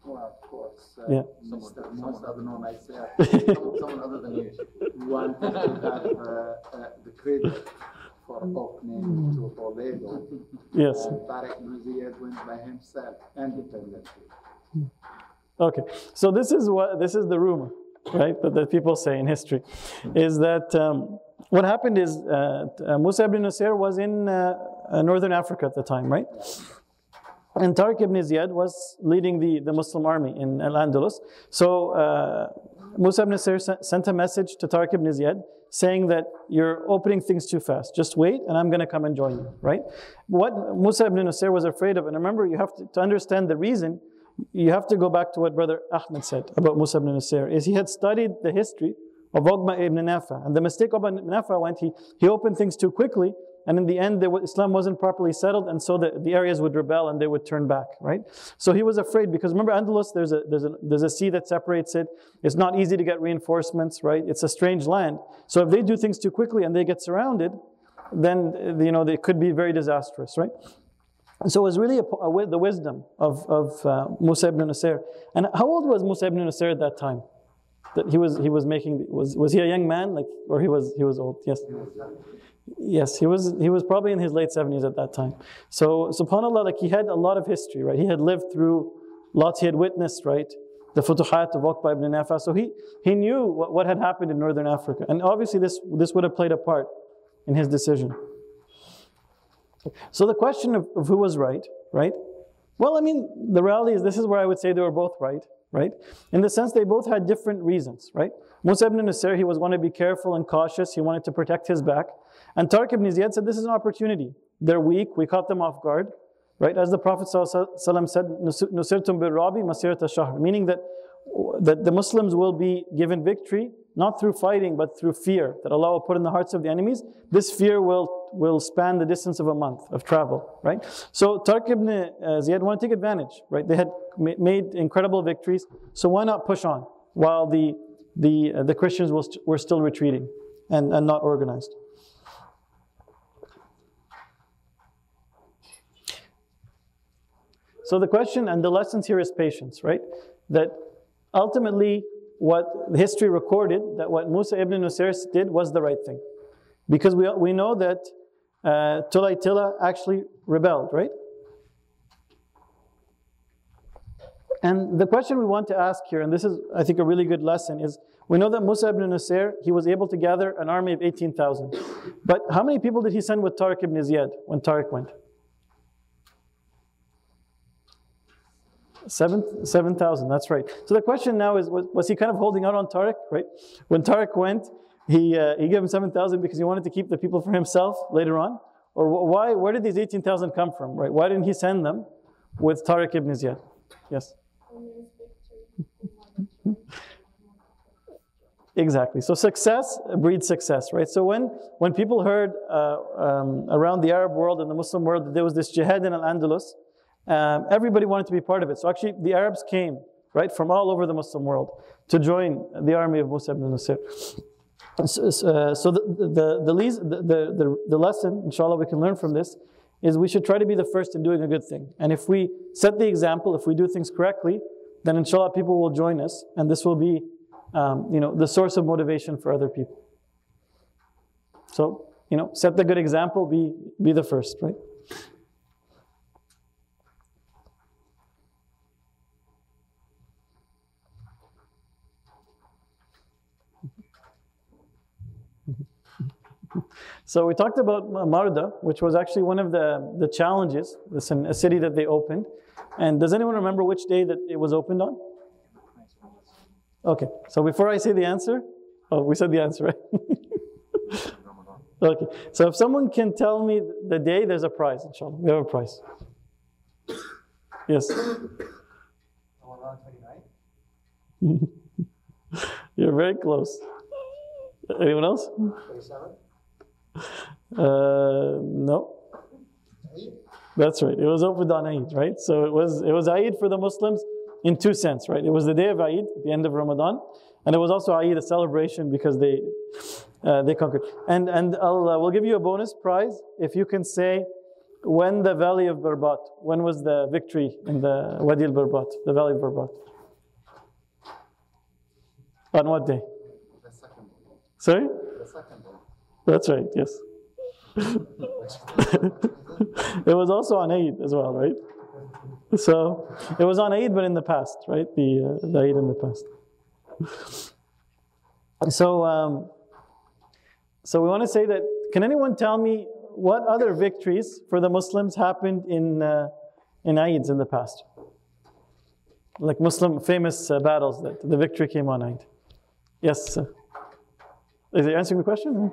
Well, of course. Yeah. Most of them, myself, Someone other than you. wanted to have the credit for opening to Toledo. Yes. And Tariq ibn Ziyad went by himself independently. Okay, so this is the rumor, right? That people say in history, is that what happened is Musa ibn Nusayr was in northern Africa at the time, right? And Tariq ibn Ziyad was leading the Muslim army in Al-Andalus. So Musa ibn Nusayr sent a message to Tariq ibn Ziyad saying that you're opening things too fast. Just wait, and I'm going to come and join you, right? What Musa ibn Nusayr was afraid of, and remember, you have to understand the reason. You have to go back to what Brother Ahmed said about Musa ibn Nusayr, is he had studied the history of Uqba ibn Nafa. And the mistake Uqba ibn Nafa went, he opened things too quickly, and in the end, Islam wasn't properly settled, and so the areas would rebel and they would turn back, right? So he was afraid, because remember, Andalus, there's a sea that separates it. It's not easy to get reinforcements, right? It's a strange land. So if they do things too quickly and they get surrounded, then they could be very disastrous, right? So it was really the wisdom of Musa ibn Nusayr. And how old was Musa ibn Nusayr at that time? That he was making, was he a young man, or he was old? Yes. Yes, he was probably in his late 70s at that time. So subhanAllah, he had a lot of history, right? He had lived through lots, he had witnessed, right, the futuhat of Uqba ibn Nafa. So he knew what had happened in northern Africa. And obviously this would have played a part in his decision. So the question of who was right? Well, I mean, the reality is, this is where I would say they were both right? In the sense they both had different reasons, right? Musa ibn Nusayr, he was wanting to be careful and cautious. He wanted to protect his back. And Tariq ibn Ziyad said, this is an opportunity. They're weak. We caught them off guard, right? As the Prophet ﷺ said, "Nusirtum bil-rabi masirata shahr," meaning that the Muslims will be given victory, not through fighting, but through fear that Allah will put in the hearts of the enemies. This fear will span the distance of a month of travel, right? So Tariq ibn Ziyad wanted to take advantage, right? They had made incredible victories, so why not push on while the Christians were still retreating and not organized? So the question and the lessons here is patience, right? That ultimately what history recorded, that what Musa ibn Nusayr did was the right thing. Because we know that Tulaytila actually rebelled, right? And the question we want to ask here, and this is, I think, a really good lesson, is we know that Musa ibn Nusayr, he was able to gather an army of 18,000. But how many people did he send with Tariq ibn Ziyad when Tariq went? 7,000, that's right. So the question now is, was he kind of holding out on Tariq, right? When Tariq went, he gave him 7,000 because he wanted to keep the people for himself later on? Or where did these 18,000 come from, right? Why didn't he send them with Tariq ibn Ziyad? Yes? Exactly. So success breeds success, right? So when people heard around the Arab world and the Muslim world that there was this jihad in Al-Andalus, everybody wanted to be part of it. So actually the Arabs came, right, from all over the Muslim world to join the army of Musa ibn Nusayr. So the lesson, inshallah, we can learn from this is we should try to be the first in doing a good thing. And if we set the example, if we do things correctly, then inshallah people will join us, and this will be the source of motivation for other people. So, set the good example, be the first, right? So we talked about Marda, which was actually one of the challenges. It's a city that they opened. And does anyone remember which day that it was opened on? Okay, so before I say the answer, we said the answer, right? Okay, so if someone can tell me the day, there's a prize, inshallah. We have a prize. Yes? Ramadan 29? You're very close. Anyone else? 27? No. That's right. It was opened on Eid, right? So it was Eid for the Muslims in two sense, right? It was the day of Eid, at the end of Ramadan, and it was also Eid, a celebration because they conquered. And we'll give you a bonus prize if you can say when the Valley of Barbat, when was the victory in the Wadi al-Barbat, the Valley of Barbat? On what day? The second day. Sorry? The second day. That's right, yes. It was also on Eid as well, right? So it was on Eid, but in the past, right? The Eid in the past. So we want to say that, can anyone tell me what other victories for the Muslims happened in Eids in the past? Like Muslim famous battles that the victory came on Eid. Yes? Is he answering the question?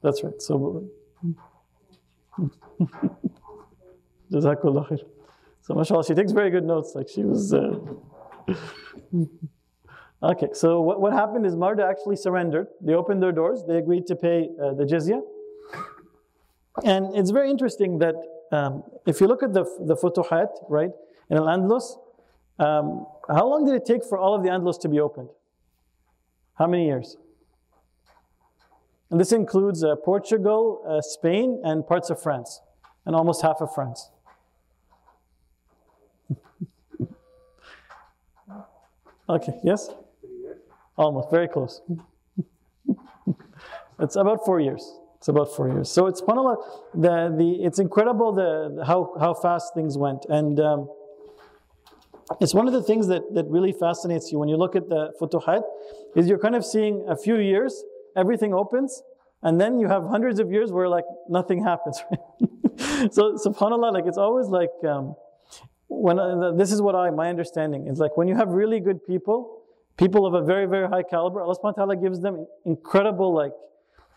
That's right. So, Jazakallah khair. So, mashallah, she takes very good notes. Like she was. Okay, so what happened is Marda actually surrendered. They opened their doors. They agreed to pay the jizya. And it's very interesting that if you look at the Futuhat, right, in Al-Andalus, how long did it take for all of the Andalus to be opened? How many years? And this includes Portugal, Spain, and parts of France, and almost half of France. Okay, yes? Almost, very close. It's about 4 years. It's about 4 years. So it's it's incredible how fast things went. And it's one of the things that really fascinates you when you look at the Futuhat, is you're kind of seeing a few years, everything opens, and then you have hundreds of years where like nothing happens. Right? So subhanAllah, like it's always like, this is what my understanding is like, when you have really good people of a very, very high caliber, Allah subhanahu wa ta'ala gives them incredible, like,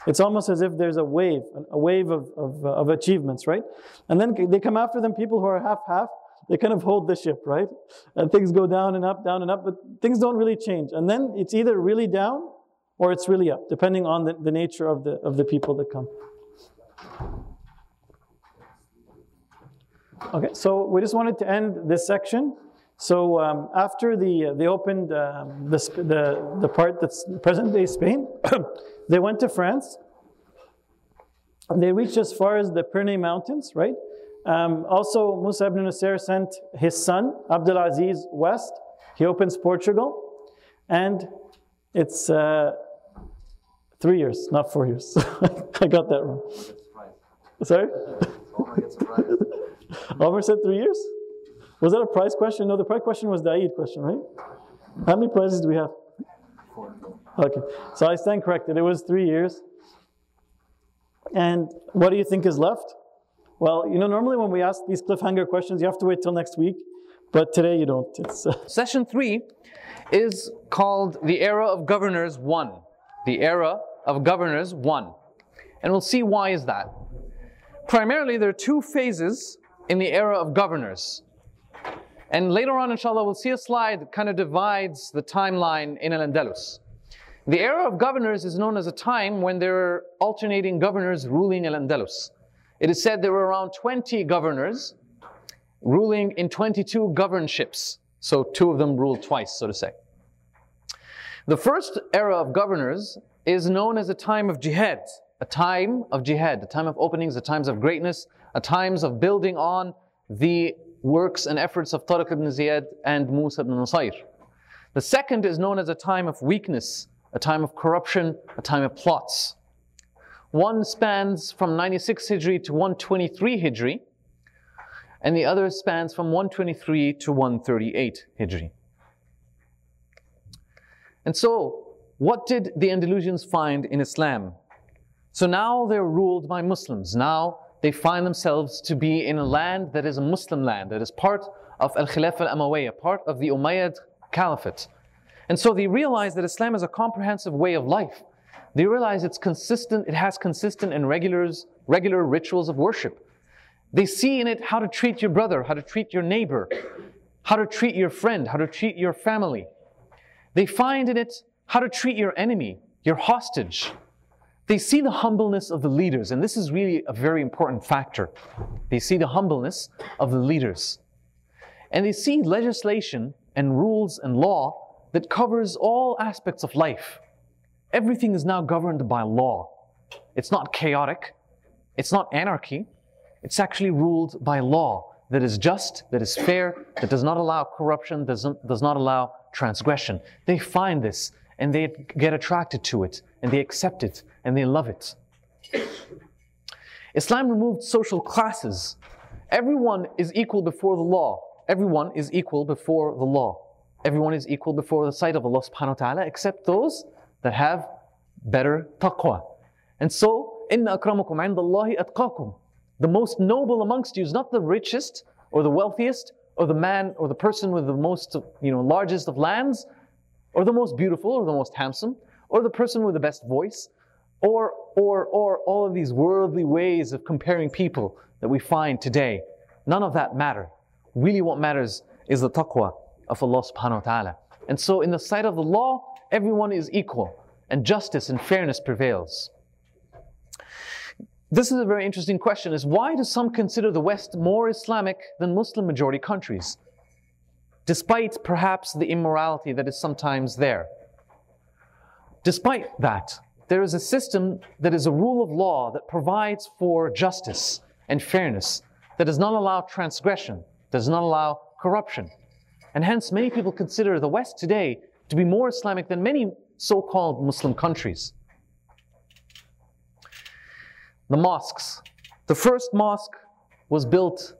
it's almost as if there's a wave of achievements, right? And then they come after them, people who are half, they kind of hold the ship, right? And things go down and up, but things don't really change. And then it's either really down or it's really up, depending on the nature of the people that come. Okay, so we just wanted to end this section. So after they opened the part that's present-day Spain, they went to France. They reached as far as the Pyrenees Mountains, right? Also, Musa ibn Nusayr sent his son, Abdul Aziz, west. He opens Portugal. And it's 3 years, not 4 years. I got that wrong. Sorry? Omar said 3 years? Was that a prize question? No, the prize question was the Eid question, right? How many prizes do we have? 4. Okay, so I stand corrected. It was 3 years. And what do you think is left? Well, normally when we ask these cliffhanger questions, you have to wait till next week. But today you don't. Session 3 is called the Era of Governors 1. The Era of Governors 1. And we'll see why is that. Primarily, there are 2 phases in the Era of Governors. And later on, inshallah, we'll see a slide that kind of divides the timeline in Al-Andalus. The Era of Governors is known as a time when there are alternating governors ruling Al-Andalus. It is said there were around 20 governors ruling in 22 governships. So 2 of them ruled twice, so to say. The first era of governors is known as a time of jihad, a time of openings, a times of greatness, a times of building on the works and efforts of Tariq ibn Ziyad and Musa ibn Nusayr. The second is known as a time of weakness, a time of corruption, a time of plots. One spans from 96 Hijri to 123 Hijri, and the other spans from 123 to 138 Hijri. And so, what did the Andalusians find in Islam? So now they're ruled by Muslims. Now they find themselves to be in a land that is a Muslim land, that is part of Al-Khilafah Al-Amawiyyah, part of the Umayyad Caliphate. And so they realize that Islam is a comprehensive way of life. They realize it's consistent, it has consistent and regular rituals of worship. They see in it how to treat your brother, how to treat your neighbor, how to treat your friend, how to treat your family. They find in it how to treat your enemy, your hostage. They see the humbleness of the leaders, and this is really a very important factor. They see the humbleness of the leaders. And they see legislation and rules and law that covers all aspects of life. Everything is now governed by law. It's not chaotic. It's not anarchy. It's actually ruled by law that is just, that is fair, that does not allow corruption, does not allow transgression. They find this and they get attracted to it and they accept it and they love it. Islam removed social classes. Everyone is equal before the law. Everyone is equal before the law. Everyone is equal before the sight of Allah subhanahu wa ta'ala, except those that have better taqwa. And so, inna akramakum indallahi atqakum. The most noble amongst you is not the richest or the wealthiest or the man or the person with the most, largest of lands, or the most beautiful or the most handsome, or the person with the best voice, or all of these worldly ways of comparing people that we find today. None of that matter. Really what matters is the taqwa of Allah subhanahu wa ta'ala. And so in the sight of the law, everyone is equal, and justice and fairness prevails. This is a very interesting question, is why do some consider the West more Islamic than Muslim majority countries, despite perhaps the immorality that is sometimes there? Despite that, there is a system that is a rule of law that provides for justice and fairness, that does not allow transgression, does not allow corruption. And hence many people consider the West today to be more Islamic than many so-called Muslim countries. The mosques. The first mosque was built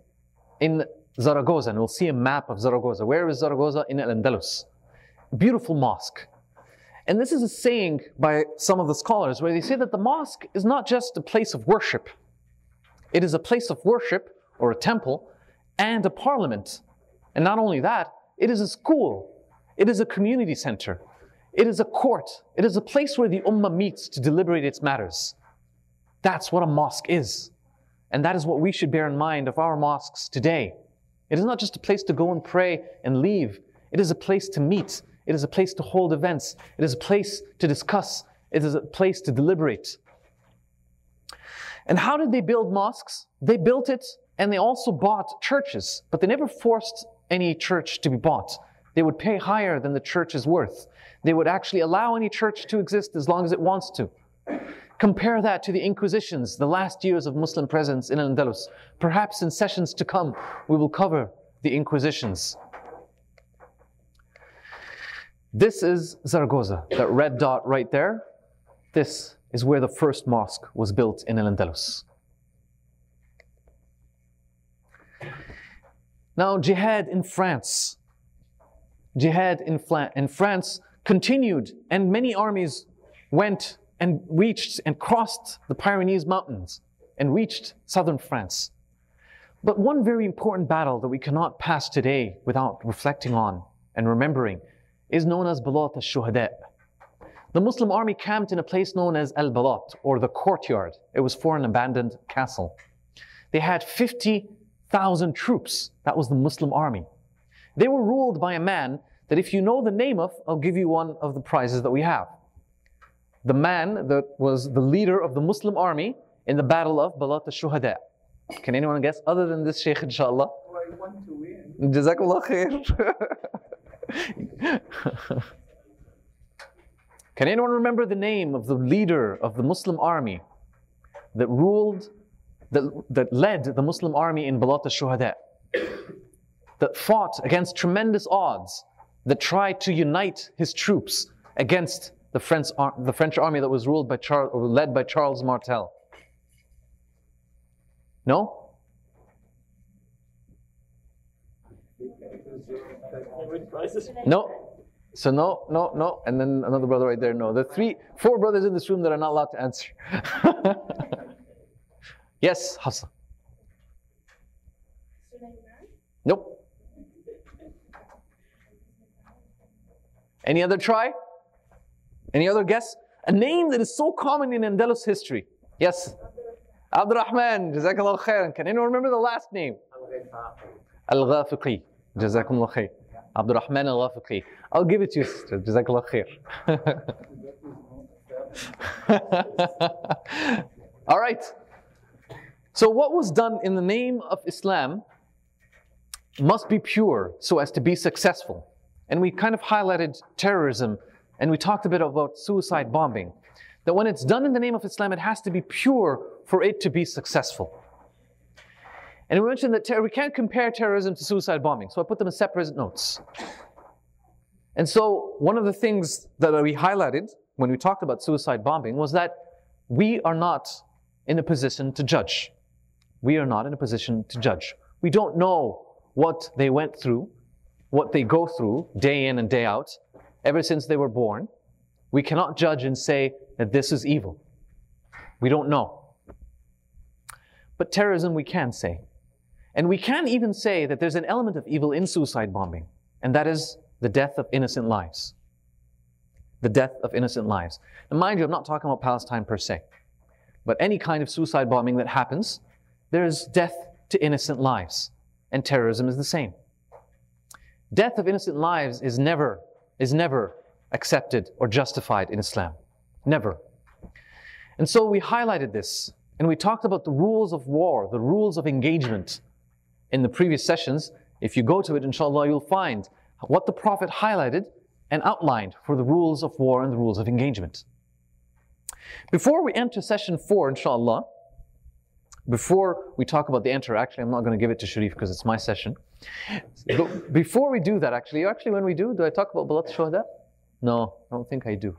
in Zaragoza, and we'll see a map of Zaragoza. Where is Zaragoza? In Al-Andalus. Beautiful mosque. And this is a saying by some of the scholars where they say that the mosque is not just a place of worship. It is a place of worship, or a temple, and a parliament. And not only that, it is a school. It is a community center. It is a court. It is a place where the ummah meets to deliberate its matters. That's what a mosque is. And that is what we should bear in mind of our mosques today. It is not just a place to go and pray and leave. It is a place to meet. It is a place to hold events. It is a place to discuss. It is a place to deliberate. And how did they build mosques? They built it, and they also bought churches, but they never forced any church to be bought. They would pay higher than the church is worth. They would actually allow any church to exist as long as it wants to. Compare that to the Inquisitions, the last years of Muslim presence in Al-Andalus. Perhaps in sessions to come, we will cover the Inquisitions. This is Zaragoza, that red dot right there. This is where the first mosque was built in Al-Andalus. Now, jihad in France. Jihad in France continued, and many armies went and reached and crossed the Pyrenees Mountains and reached southern France. But one very important battle that we cannot pass today without reflecting on and remembering is known as Balat al-Shuhada. The Muslim army camped in a place known as Al-Balat, or the courtyard. It was for an abandoned castle. They had 50,000 troops. That was the Muslim army. They were ruled by a man that if you know the name of, I'll give you one of the prizes that we have. The man that was the leader of the Muslim army in the battle of Balat al-Shuhada. Can anyone guess other than this Shaykh, inshallah? Oh, I want to win. Jazakallah khair. Can anyone remember the name of the leader of the Muslim army that ruled, that led the Muslim army in Balat al-Shuhada? That fought against tremendous odds, that tried to unite his troops against the French army that was ruled by led by Charles Martel. No? No. So no. And then another brother right there, no. The 4 brothers in this room that are not allowed to answer. Yes, Hafsa. Nope. Any other try? Any other guess? A name that is so common in Andalus history. Yes? Abdurrahman, Jazakallah khairan. Can anyone remember the last name? Al-Ghafiqi. Jazakumullah khair. Abdurrahman Al-Ghafiqi. I'll give it to you, sister. Jazakallah khair. All right. So what was done in the name of Islam must be pure so as to be successful. And we kind of highlighted terrorism, and we talked a bit about suicide bombing. That when it's done in the name of Islam, it has to be pure for it to be successful. And we mentioned that we can't compare terrorism to suicide bombing, so I put them in separate notes. And so one of the things that we highlighted when we talked about suicide bombing was that we are not in a position to judge. We are not in a position to judge. We don't know what they went through, what they go through day in and day out, ever since they were born. We cannot judge and say that this is evil. We don't know. But terrorism we can say. And we can even say that there's an element of evil in suicide bombing, and that is the death of innocent lives. The death of innocent lives. And mind you, I'm not talking about Palestine per se, but any kind of suicide bombing that happens, there is death to innocent lives, and terrorism is the same. Death of innocent lives is never accepted or justified in Islam. Never. And so we highlighted this, and we talked about the rules of war, the rules of engagement in the previous sessions. If you go to it, inshallah, you'll find what the Prophet highlighted and outlined for the rules of war and the rules of engagement. Before we enter session 4, inshallah, before we talk about the enter, actually I'm not going to give it to Sherif because it's my session. But before we do that, actually when we do I talk about Balat Shuhada? No, I don't think I do.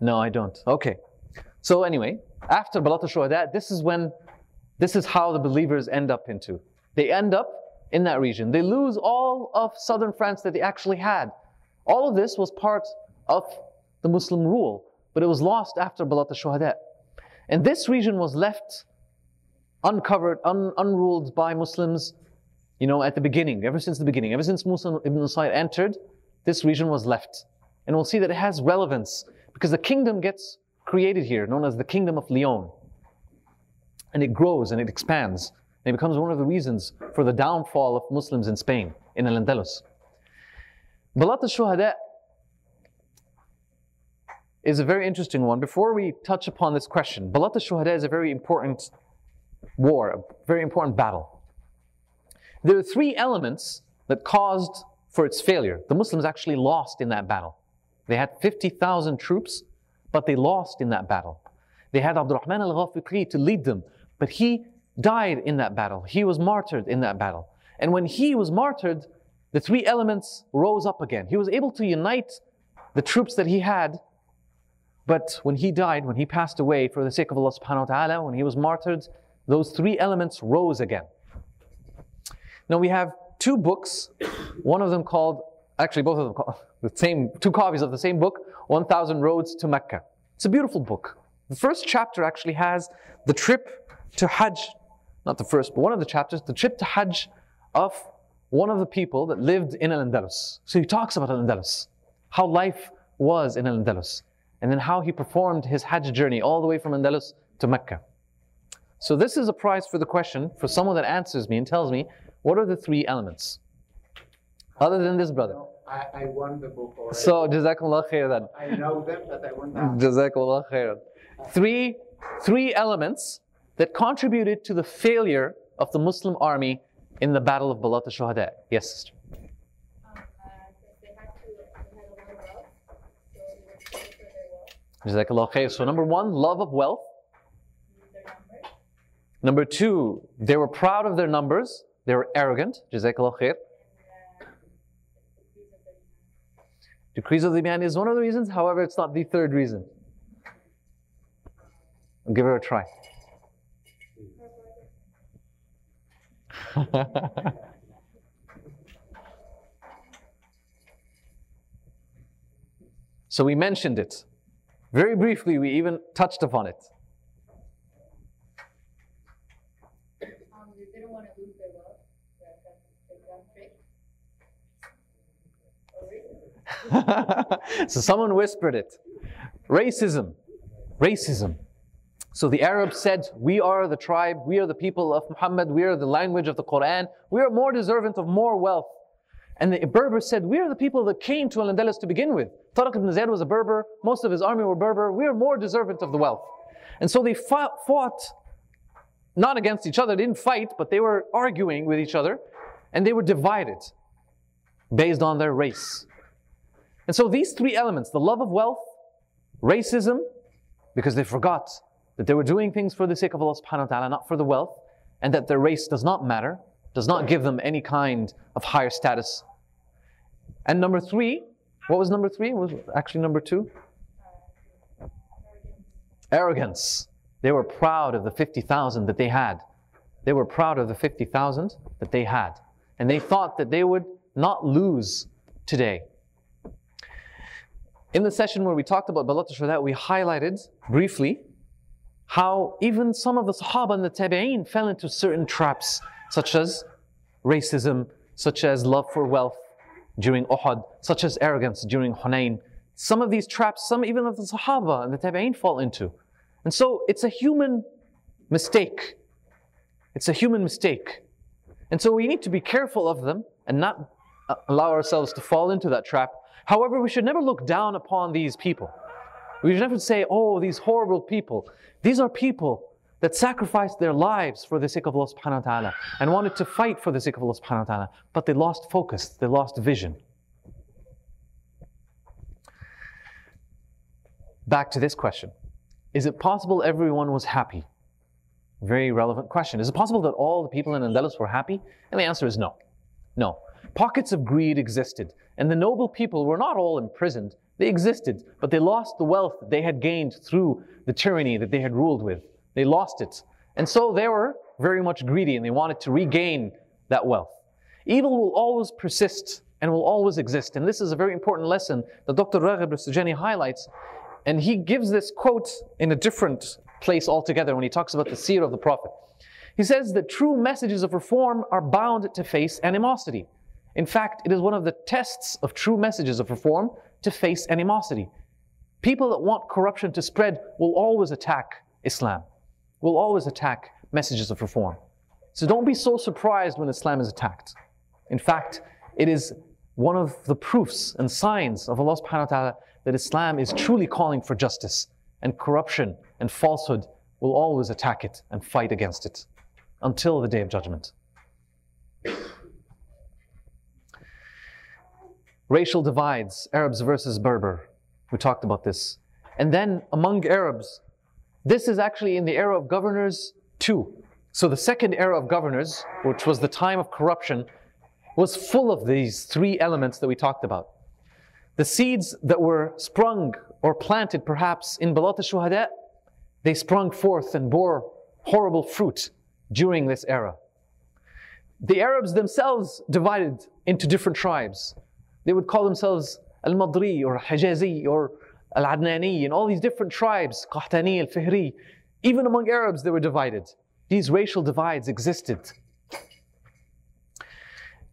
No, I don't. Okay. So anyway, after Balat Shuhada, this is how the believers end up into. They end up in that region. They lose all of southern France that they actually had. All of this was part of the Muslim rule, but it was lost after Balat Shuhada. And this region was left uncovered, unruled by Muslims, at the beginning, ever since the beginning. Ever since Musa ibn Sa'id entered, this region was left. And we'll see that it has relevance because the kingdom gets created here, known as the Kingdom of Lyon. And it grows and it expands. And it becomes one of the reasons for the downfall of Muslims in Spain, in Al-Andalus. Balat al-Shuhada is a very interesting one. Before we touch upon this question, Balat al-Shuhada is a very important war, a very important battle. There are 3 elements that caused for its failure. The Muslims actually lost in that battle. They had 50,000 troops, but they lost in that battle. They had Abdurrahman al-Ghafiqi to lead them, but he died in that battle. He was martyred in that battle. And when he was martyred, the 3 elements rose up again. He was able to unite the troops that he had, but when he died, when he passed away for the sake of Allah subhanahu wa ta'ala, when he was martyred, those 3 elements rose again. Now we have 2 books, one of them called, actually both of them called, the same, 2 copies of the same book, 1,000 Roads to Mecca. It's a beautiful book. The first chapter actually has the trip to Hajj, not the first, but one of the chapters, the trip to Hajj of one of the people that lived in Al-Andalus. So he talks about Al-Andalus, how life was in Al-Andalus, and then how he performed his Hajj journey all the way from Andalus to Mecca. So this is a prize for the question, for someone that answers me and tells me, what are the 3 elements? Other than this brother. No, I won the book already. So, Jazakumullah khair then. I know them, but I won that. Jazakumullah khair. 3 elements that contributed to the failure of the Muslim army in the Battle of Balat al-Shuhada. Yes, sister. They had a lot of wealth, so they were paid for their wealth. Jazakallah khair. So number 1, love of wealth. Their numbers. Number 2, they were proud of their numbers. They were arrogant. Jazakallah khair. Decrease of the iman is one of the reasons, however, it's not the 3rd reason. I'll give her a try. So we mentioned it. Very briefly, we even touched upon it. They didn't want to lose their wealth, so that's a trick. So someone whispered it. Racism. Racism. So the Arabs said, we are the tribe, we are the people of Muhammad, we are the language of the Quran, we are more deserving of more wealth. And the Berbers said, we are the people that came to Al-Andalus to begin with. Tariq ibn Zayd was a Berber, most of his army were Berber, we are more deserving of the wealth. And so they fought not against each other, they didn't fight, but they were arguing with each other, and they were divided based on their race. And so these 3 elements, the love of wealth, racism, because they forgot that they were doing things for the sake of Allah subhanahu wa ta'ala, not for the wealth, and that their race does not matter, does not give them any kind of higher status. And number 3, what was number 3? What was actually number 2? arrogance. They were proud of the 50,000 that they had. They were proud of the 50,000 that they had. And they thought that they would not lose today. In the session where we talked about Balat al-Shuhada, we highlighted briefly how even some of the Sahaba and the Tabi'een fell into certain traps, such as racism, such as love for wealth during Uhud, such as arrogance during Hunayn. Some of these traps, some even of the Sahaba and the Tabi'een fall into. And so it's a human mistake. It's a human mistake. And so we need to be careful of them and not allow ourselves to fall into that trap. However, we should never look down upon these people. We should never say, oh, these horrible people. These are people that sacrificed their lives for the sake of Allah subhanahu wa ta'ala and wanted to fight for the sake of Allah subhanahu wa ta'ala, but they lost focus, they lost vision. Back to this question. Is it possible everyone was happy? Very relevant question. Is it possible that all the people in Andalus were happy? And the answer is no. No. Pockets of greed existed, and the noble people were not all imprisoned. They existed, but they lost the wealth that they had gained through the tyranny that they had ruled with. They lost it. And so they were very much greedy, and they wanted to regain that wealth. Evil will always persist and will always exist. And this is a very important lesson that Dr. Raghib al-Sujani highlights. And he gives this quote in a different place altogether when he talks about the seer of the Prophet. He says that true messages of reform are bound to face animosity. In fact, it is one of the tests of true messages of reform to face animosity. People that want corruption to spread will always attack Islam, will always attack messages of reform. So don't be so surprised when Islam is attacked. In fact, it is one of the proofs and signs of Allah subhanahu wa ta'ala that Islam is truly calling for justice, and corruption and falsehood will always attack it and fight against it until the Day of Judgment. Racial divides, Arabs versus Berber. We talked about this. And then among Arabs, this is actually in the era of governors too. So the second era of governors, which was the time of corruption, was full of these three elements that we talked about. The seeds that were sprung or planted perhaps in Balat al-Shuhada, they sprung forth and bore horrible fruit during this era. The Arabs themselves divided into different tribes. They would call themselves Al-Madri or Hijazi or Al-Adnani and all these different tribes, Qahtani, Al-Fihri. Even among Arabs they were divided. These racial divides existed.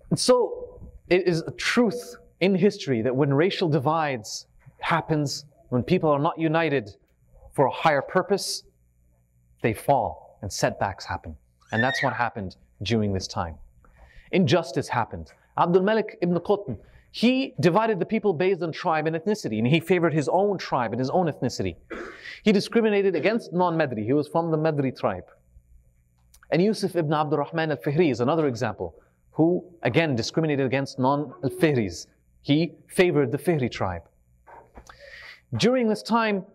And so it is a truth in history that when racial divides happens, when people are not united for a higher purpose, they fall and setbacks happen. And that's what happened during this time. Injustice happened. Abdul Malik ibn Qutb, he divided the people based on tribe and ethnicity, and he favored his own tribe and his own ethnicity. He discriminated against non-Madri. He was from the Madri tribe. And Yusuf ibn Abdul Rahman al-Fihri is another example, who again discriminated against non-Al-Fihris. He favored the Fihri tribe. During this time,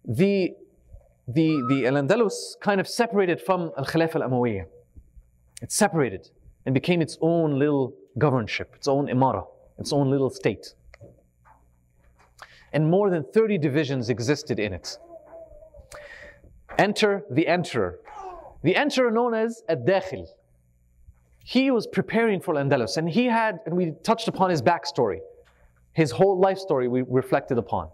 the Al-Andalus kind of separated from Al-Khilafah al-Amawiyyah. It separated and became its own little governorship, its own imara, its own little state. And more than 30 divisions existed in it. Enter the Enterer. The Enterer known as Ad-Dakhil. He was preparing for Al-Andalus, and he had, and we touched upon his backstory, his whole life story we reflected upon.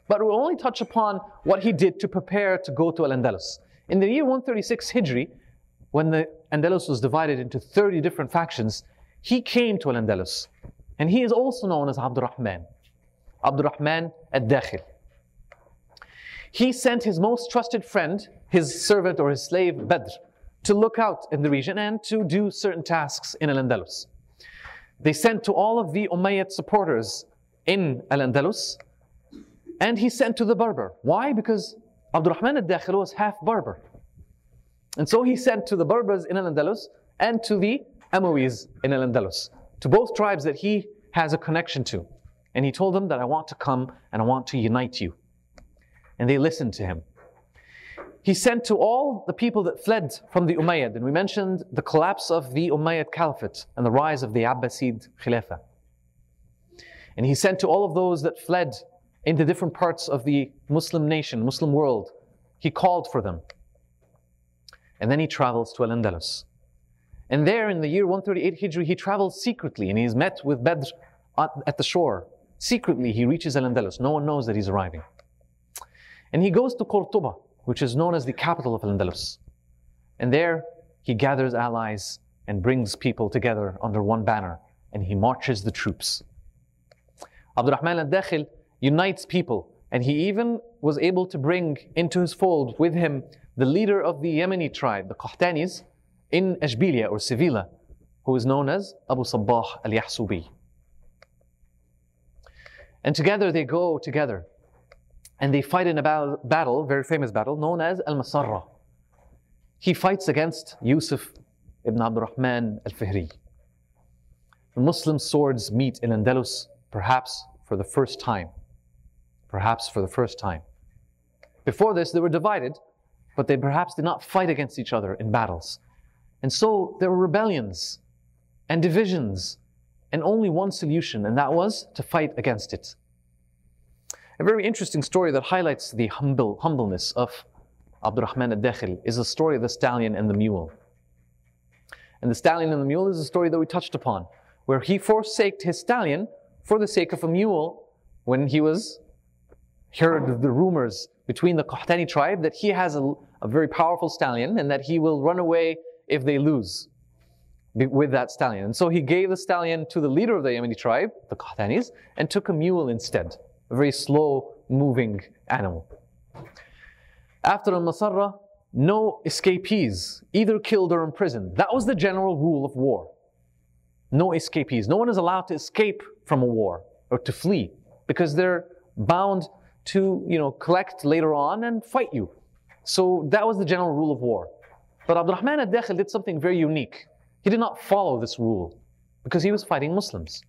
But we'll only touch upon what he did to prepare to go to Al-Andalus. In the year 136 Hijri, when the Andalus was divided into 30 different factions, he came to Al-Andalus. And he is also known as Abdurrahman Ad-Dakhil. He sent his most trusted friend, his servant or his slave Badr, to look out in the region and to do certain tasks in Al-Andalus. They sent to all of the Umayyad supporters in Al-Andalus, and he sent to the Berber. Why? Because Abdurrahman Ad-Dakhil was half Berber. And so he sent to the Berbers in Al-Andalus and to the Amawis in Al-Andalus, to both tribes that he has a connection to. And he told them that I want to come and I want to unite you. And they listened to him. He sent to all the people that fled from the Umayyad, and we mentioned the collapse of the Umayyad Caliphate and the rise of the Abbasid Khilafah. And he sent to all of those that fled into different parts of the Muslim nation, Muslim world, he called for them. And then he travels to Al-Andalus. And there in the year 138 Hijri, he travels secretly and he's met with Badr at the shore. Secretly, he reaches Al-Andalus. No one knows that he's arriving. And he goes to Cordoba, which is known as the capital of Al-Andalus. And there, he gathers allies and brings people together under one banner. And he marches the troops. Abdurrahman al-Dakhil unites people. And he even was able to bring into his fold with him the leader of the Yemeni tribe, the Qahtanis, in Ashbilia or Sevilla, who is known as Abu Sabbah al-Yahsubi. And together they go together. And they fight in a battle, very famous battle, known as Al-Masarra. He fights against Yusuf ibn Abdurrahman al-Fihri. The Muslim swords meet in Andalus, perhaps for the first time. Perhaps for the first time. Before this, they were divided, but they perhaps did not fight against each other in battles. And so there were rebellions and divisions, and only one solution, and that was to fight against it. A very interesting story that highlights the humbleness of Abdurrahman al-Dakhil is the story of the stallion and the mule. And the stallion and the mule is a story that we touched upon, where he forsaked his stallion for the sake of a mule when he heard the rumors between the Qahtani tribe that he has a very powerful stallion and that he will run away if they lose with that stallion. And so he gave the stallion to the leader of the Yemeni tribe, the Qahtanis, and took a mule instead, a very slow-moving animal. After al-Masarra, no escapees, either killed or imprisoned. That was the general rule of war. No escapees. No one is allowed to escape from a war or to flee because they're bound to, collect later on and fight you. So that was the general rule of war. But Abdurrahman al-Dakhil did something very unique. He did not follow this rule because he was fighting Muslims.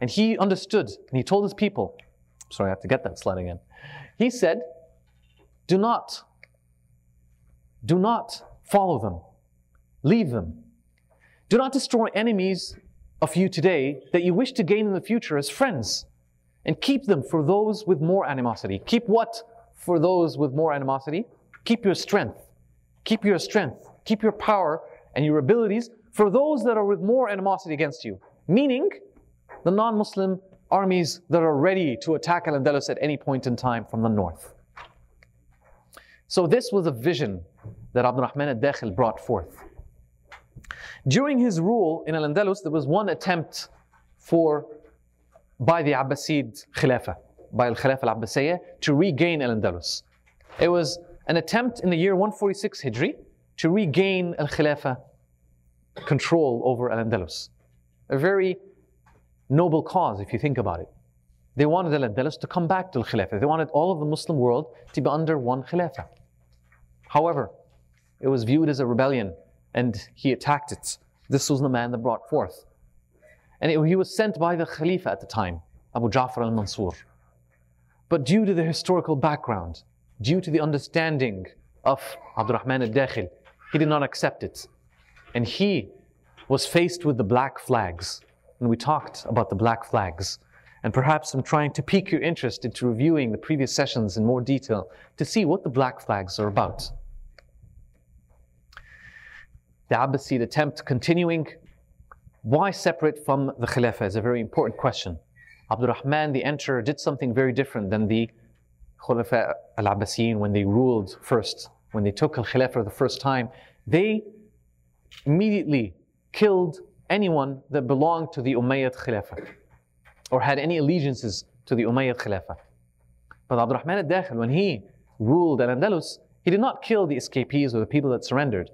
And he understood, and he told his people, sorry, I have to get that slide again. He said, do not follow them. Leave them. Do not destroy enemies of you today that you wish to gain in the future as friends. And keep them for those with more animosity. Keep what for those with more animosity? Keep your strength. Keep your strength. Keep your power and your abilities for those that are with more animosity against you. Meaning, the non-Muslim armies that are ready to attack Al-Andalus at any point in time from the north. So this was a vision that Abdurrahman al-Dakhil brought forth. During his rule in Al-Andalus, there was one attempt by the Abbasid Khilafah, by Al-Khilafah Al-Abbasiyya, to regain Al-Andalus. It was an attempt in the year 146 Hijri to regain Al-Khilafah control over Al-Andalus. A very noble cause if you think about it. They wanted Al-Andalus to come back to Al-Khilafah. They wanted all of the Muslim world to be under one Khilafah. However, it was viewed as a rebellion and he attacked it. This was the man that brought forth. And he was sent by the Khalifa at the time, Abu Ja'far al-Mansur. But due to the historical background, due to the understanding of Abdurrahman al-Dakhil, he did not accept it. And he was faced with the black flags. And we talked about the black flags. And perhaps I'm trying to pique your interest into reviewing the previous sessions in more detail to see what the black flags are about. The Abbasid attempt continuing. Why separate from the Khilafah is a very important question. Abdurrahman, the Emperor, did something very different than the Khulafa al-Abbasiyin when they ruled first. When they took al-Khilafah the first time, they immediately killed anyone that belonged to the Umayyad Khilafah or had any allegiances to the Umayyad Khilafah. But Abdurrahman al-Dakhil, when he ruled Al-Andalus, he did not kill the escapees or the people that surrendered.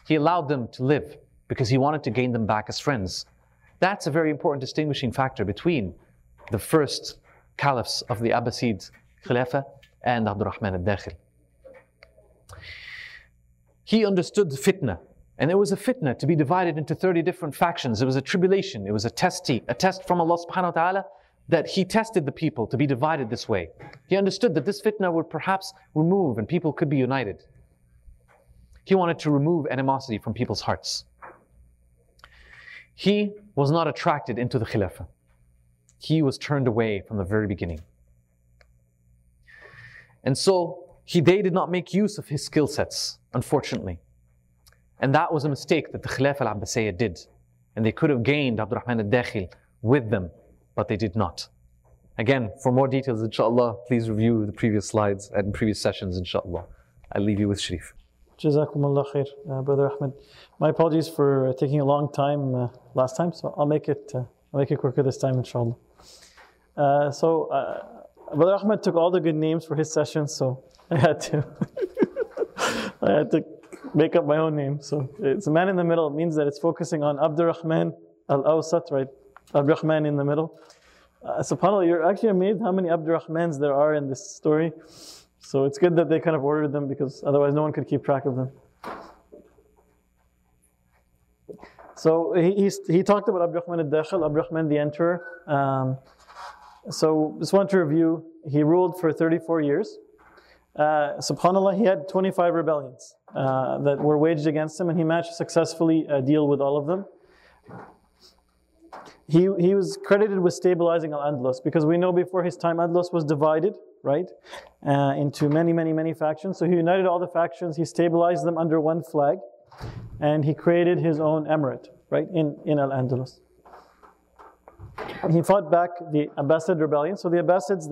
He allowed them to live because he wanted to gain them back as friends. That's a very important distinguishing factor between the first caliphs of the Abbasid Khilafah and Abdurrahman al-Dakhil. He understood the fitna, and it was a fitna to be divided into 30 different factions. It was a tribulation, it was a test from Allah subhanahu wa ta'ala that He tested the people to be divided this way. He understood that this fitna would perhaps remove and people could be united. He wanted to remove animosity from people's hearts. He was not attracted into the Khilafah. He was turned away from the very beginning. And so they did not make use of his skill sets, unfortunately. And that was a mistake that the Khilafah al-Abbasiyya did. And they could have gained Abdurrahman al-Dakhil with them, but they did not. Again, for more details, inshallah, please review the previous slides and previous sessions, inshallah. I'll leave you with Sherif. Jazakumullah khair, Brother Ahmed. My apologies for taking a long time last time, so I'll make it quicker this time, inshallah. Brother Ahmed took all the good names for his session, so I had to make up my own name. So it's a man in the middle. It means that it's focusing on Abdurrahman al-Awsat, right? Abdurrahman in the middle. SubhanAllah, you're actually amazed how many Abdurrahmans there are in this story. So it's good that they kind of ordered them, because otherwise no one could keep track of them. So he talked about Abdurrahman al-Dakhil, Abdurrahman the Enterer. So just want to review. He ruled for 34 years. SubhanAllah, he had 25 rebellions that were waged against him, and he managed to successfully deal with all of them. He was credited with stabilizing Al-Andalus, because we know before his time Andalus was divided, right, into many factions. So he united all the factions, he stabilized them under one flag, and he created his own emirate, right, in Al-Andalus. He fought back the Abbasid rebellion. So the Abbasids,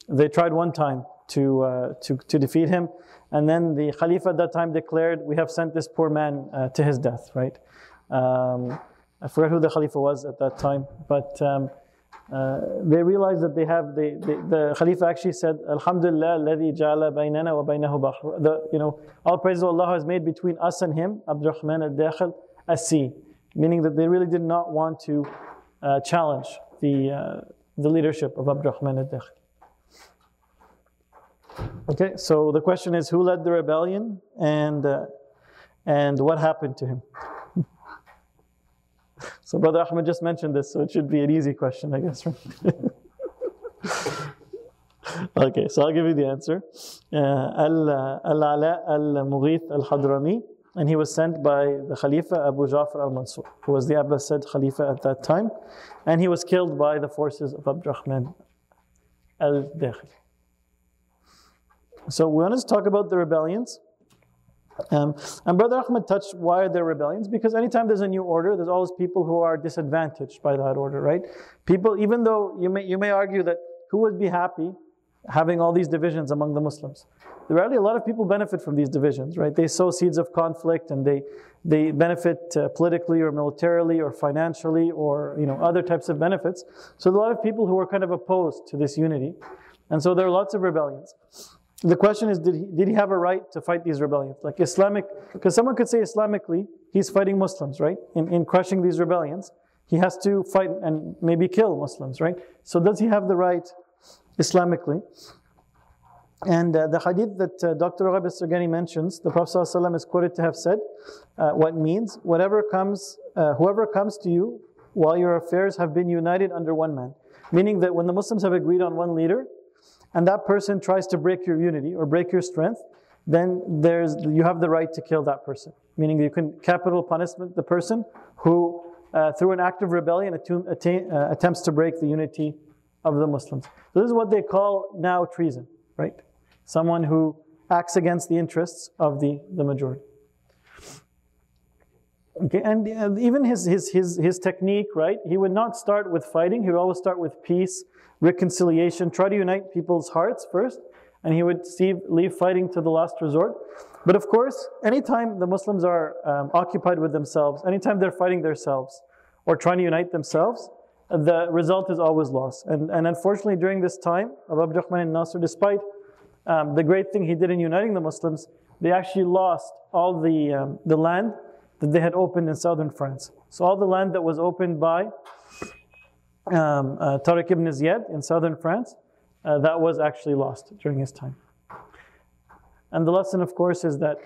they tried one time to defeat him, and then the Khalifa at that time declared, "We have sent this poor man to his death." Right? I forgot who the Khalifa was at that time, but they realized that the Khalifa actually said, "Alhamdulillah, alladhi ja'ala baynana wa baynahu bahr." All praise Allah has made between us and him, Abdurrahman al-Dakhil, a sea, meaning that they really did not want to challenge the leadership of Abdurrahman al-Dakhil. Okay, so the question is, who led the rebellion, and what happened to him? So Brother Ahmed just mentioned this, so it should be an easy question, I guess. Okay, so I'll give you the answer. Al-Ala al-Mughith al-Hadrami, and he was sent by the Khalifa Abu Ja'far al-Mansur, who was the Abbasid Khalifa at that time, and he was killed by the forces of Abdurrahman al-Dakhil. So we want to talk about the rebellions. And Brother Ahmed touched why are there rebellions? Because anytime there's a new order, there's always people who are disadvantaged by that order, right? People, even though you may argue that who would be happy having all these divisions among the Muslims? Really, a lot of people benefit from these divisions, right? They sow seeds of conflict, and they benefit politically or militarily or financially or other types of benefits. So there are a lot of people who are kind of opposed to this unity, and so there are lots of rebellions. The question is, did he have a right to fight these rebellions? Like Islamic, because someone could say Islamically, he's fighting Muslims, right? In crushing these rebellions, he has to fight and maybe kill Muslims, right? So does he have the right Islamically? And the hadith that Dr. Raghib al-Sargani mentions, the Prophet ﷺ is quoted to have said, what means, whoever comes to you while your affairs have been united under one man. Meaning that when the Muslims have agreed on one leader, and that person tries to break your unity or break your strength, then you have the right to kill that person. Meaning you can capital punishment the person who, through an act of rebellion, attempts to break the unity of the Muslims. So this is what they call now treason, right? Someone who acts against the interests of the majority. Okay, and even his technique, right? He would not start with fighting. He would always start with peace, reconciliation, try to unite people's hearts first, and he would leave fighting to the last resort. But of course, anytime the Muslims are occupied with themselves, anytime they're fighting themselves or trying to unite themselves, the result is always loss. And unfortunately, during this time of Abdurrahman al-Nasir, despite the great thing he did in uniting the Muslims, they actually lost all the land that they had opened in southern France. So all the land that was opened by Tariq ibn Ziyad in southern France, that was actually lost during his time. And the lesson, of course, is that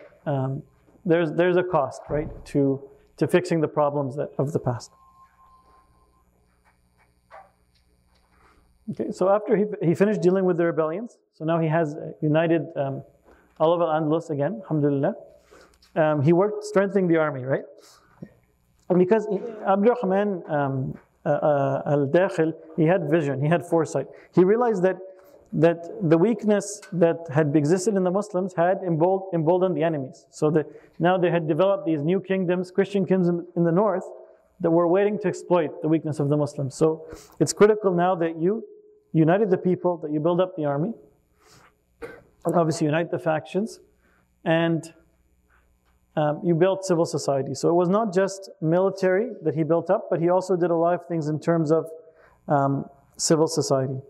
there's a cost, right, to fixing the problems of the past. Okay, so after he finished dealing with the rebellions, so now he has united all of Al-Andalus again, alhamdulillah. He worked strengthening the army, right? And because Abdurrahman al-Dakhil, he had vision, he had foresight. He realized that that the weakness that had existed in the Muslims had emboldened the enemies. So that now they had developed these new kingdoms, Christian kingdoms in the north, that were waiting to exploit the weakness of the Muslims. So it's critical now that you united the people, that you build up the army, and obviously unite the factions, and you built civil society. So it was not just military that he built up, but he also did a lot of things in terms of civil society.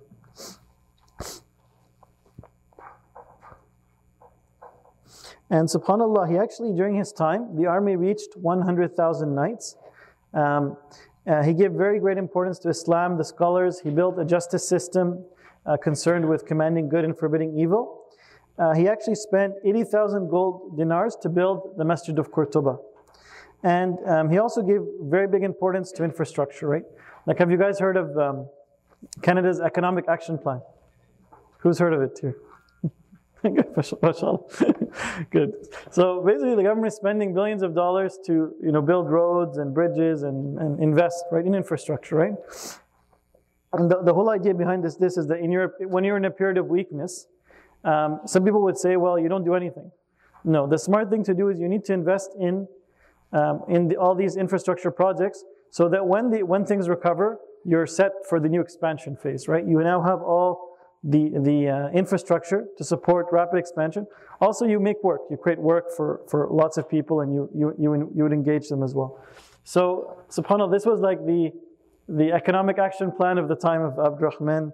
And subhanAllah, he actually, during his time, the army reached 100,000 knights. He gave very great importance to Islam, the scholars. He built a justice system concerned with commanding good and forbidding evil. He actually spent 80,000 gold dinars to build the Masjid of Qurtuba. And he also gave very big importance to infrastructure, right? Like, have you guys heard of Canada's Economic Action Plan? Who's heard of it here? Good, mashallah. Good. So basically, the government is spending billions of dollars to, build roads and bridges and invest, right, in infrastructure, right? And the whole idea behind this is that when you're in a period of weakness, some people would say, well, you don't do anything. No, the smart thing to do is you need to invest in all these infrastructure projects, so that when things recover, you're set for the new expansion phase, right? You now have all the infrastructure to support rapid expansion. Also, you make work. You create work for lots of people, and you would engage them as well. So, subhanAllah, this was like the economic action plan of the time of Abdurrahman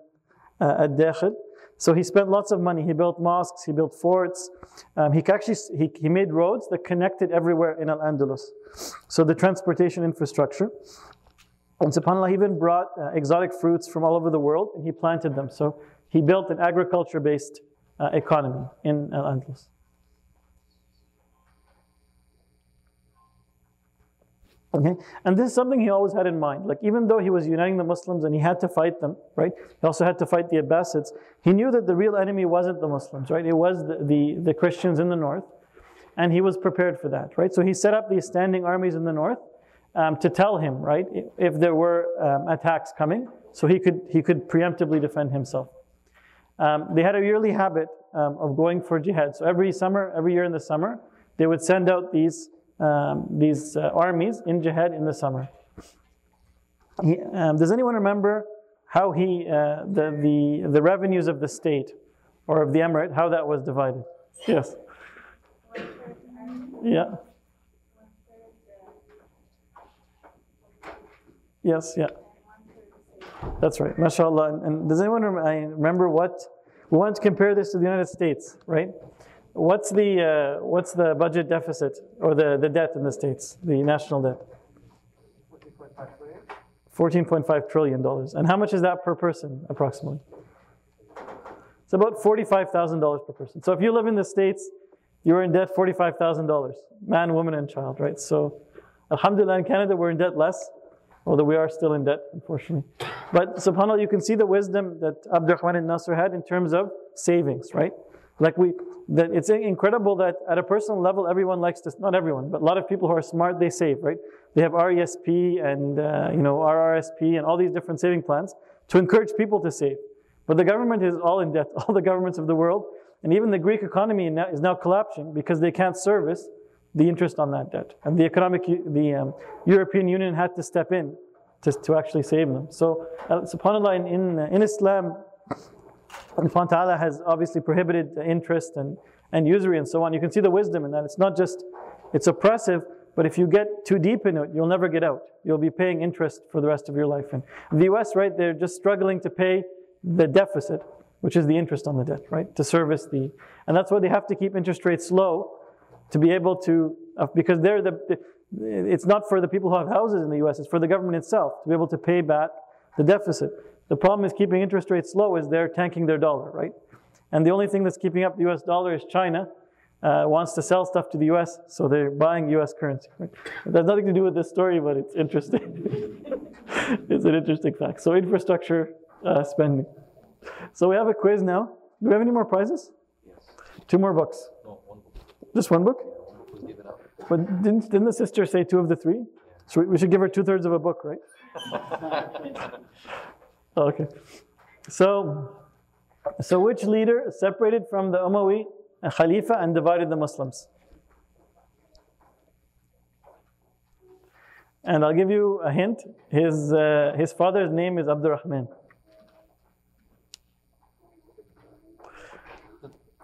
ad-Dakhil. So he spent lots of money. He built mosques, he built forts. He made roads that connected everywhere in Al-Andalus. So the transportation infrastructure. And subhanAllah, he even brought exotic fruits from all over the world, and he planted them. So he built an agriculture-based economy in Al-Andalus. Okay, and this is something he always had in mind. Like, even though he was uniting the Muslims and he had to fight them, right? He also had to fight the Abbasids. He knew that the real enemy wasn't the Muslims, right? It was the Christians in the north, and he was prepared for that, right? So he set up these standing armies in the north to tell him, right, if there were attacks coming, so he could preemptively defend himself. They had a yearly habit of going for jihad. So every year in the summer, they would send out these armies in jihad in the summer. Does anyone remember how the revenues of the state or of the emirate, how that was divided? Yes. Yeah. Yes, yeah. That's right, mashallah. And does anyone remember we want to compare this to the United States, right? What's the budget deficit or the debt in the States, the national debt? $14.5 trillion. And how much is that per person, approximately? It's about $45,000 per person. So if you live in the States, you're in debt $45,000, man, woman, and child, right? So, alhamdulillah, in Canada, we're in debt less, although we are still in debt, unfortunately. But subhanAllah, you can see the wisdom that Abdurrahman al-Nasr had in terms of savings, right? It's incredible that at a personal level, everyone likes to, not everyone, but a lot of people who are smart, they save, right? They have RESP and RRSP and all these different saving plans to encourage people to save. But the government is all in debt, all the governments of the world, and even the Greek economy is now collapsing because they can't service the interest on that debt. And the European Union had to step in to actually save them. So subhanAllah, in Islam, Allah Ta'ala has obviously prohibited interest and usury and so on. You can see the wisdom in that. It's not just, it's oppressive, but if you get too deep in it, you'll never get out. You'll be paying interest for the rest of your life. And the US, right, they're just struggling to pay the deficit, which is the interest on the debt, right, to service and that's why they have to keep interest rates low to be able to, because it's not for the people who have houses in the US, it's for the government itself to be able to pay back the deficit. The problem is keeping interest rates low is they're tanking their dollar, right? And the only thing that's keeping up the US dollar is China wants to sell stuff to the US, so they're buying US currency. Right? It has nothing to do with this story, but it's interesting. It's an interesting fact. So infrastructure spending. So we have a quiz now. Do we have any more prizes? Yes. 2 more books. No, 1 book. Just 1 book? Yeah, 1 book was given out. But didn't the sister say 2 of the 3? Yeah. So we should give her 2/3 of a book, right? Okay. So So which leader separated from the Umayyi Khalifa and divided the Muslims? And I'll give you a hint. His father's name is Abdurrahman.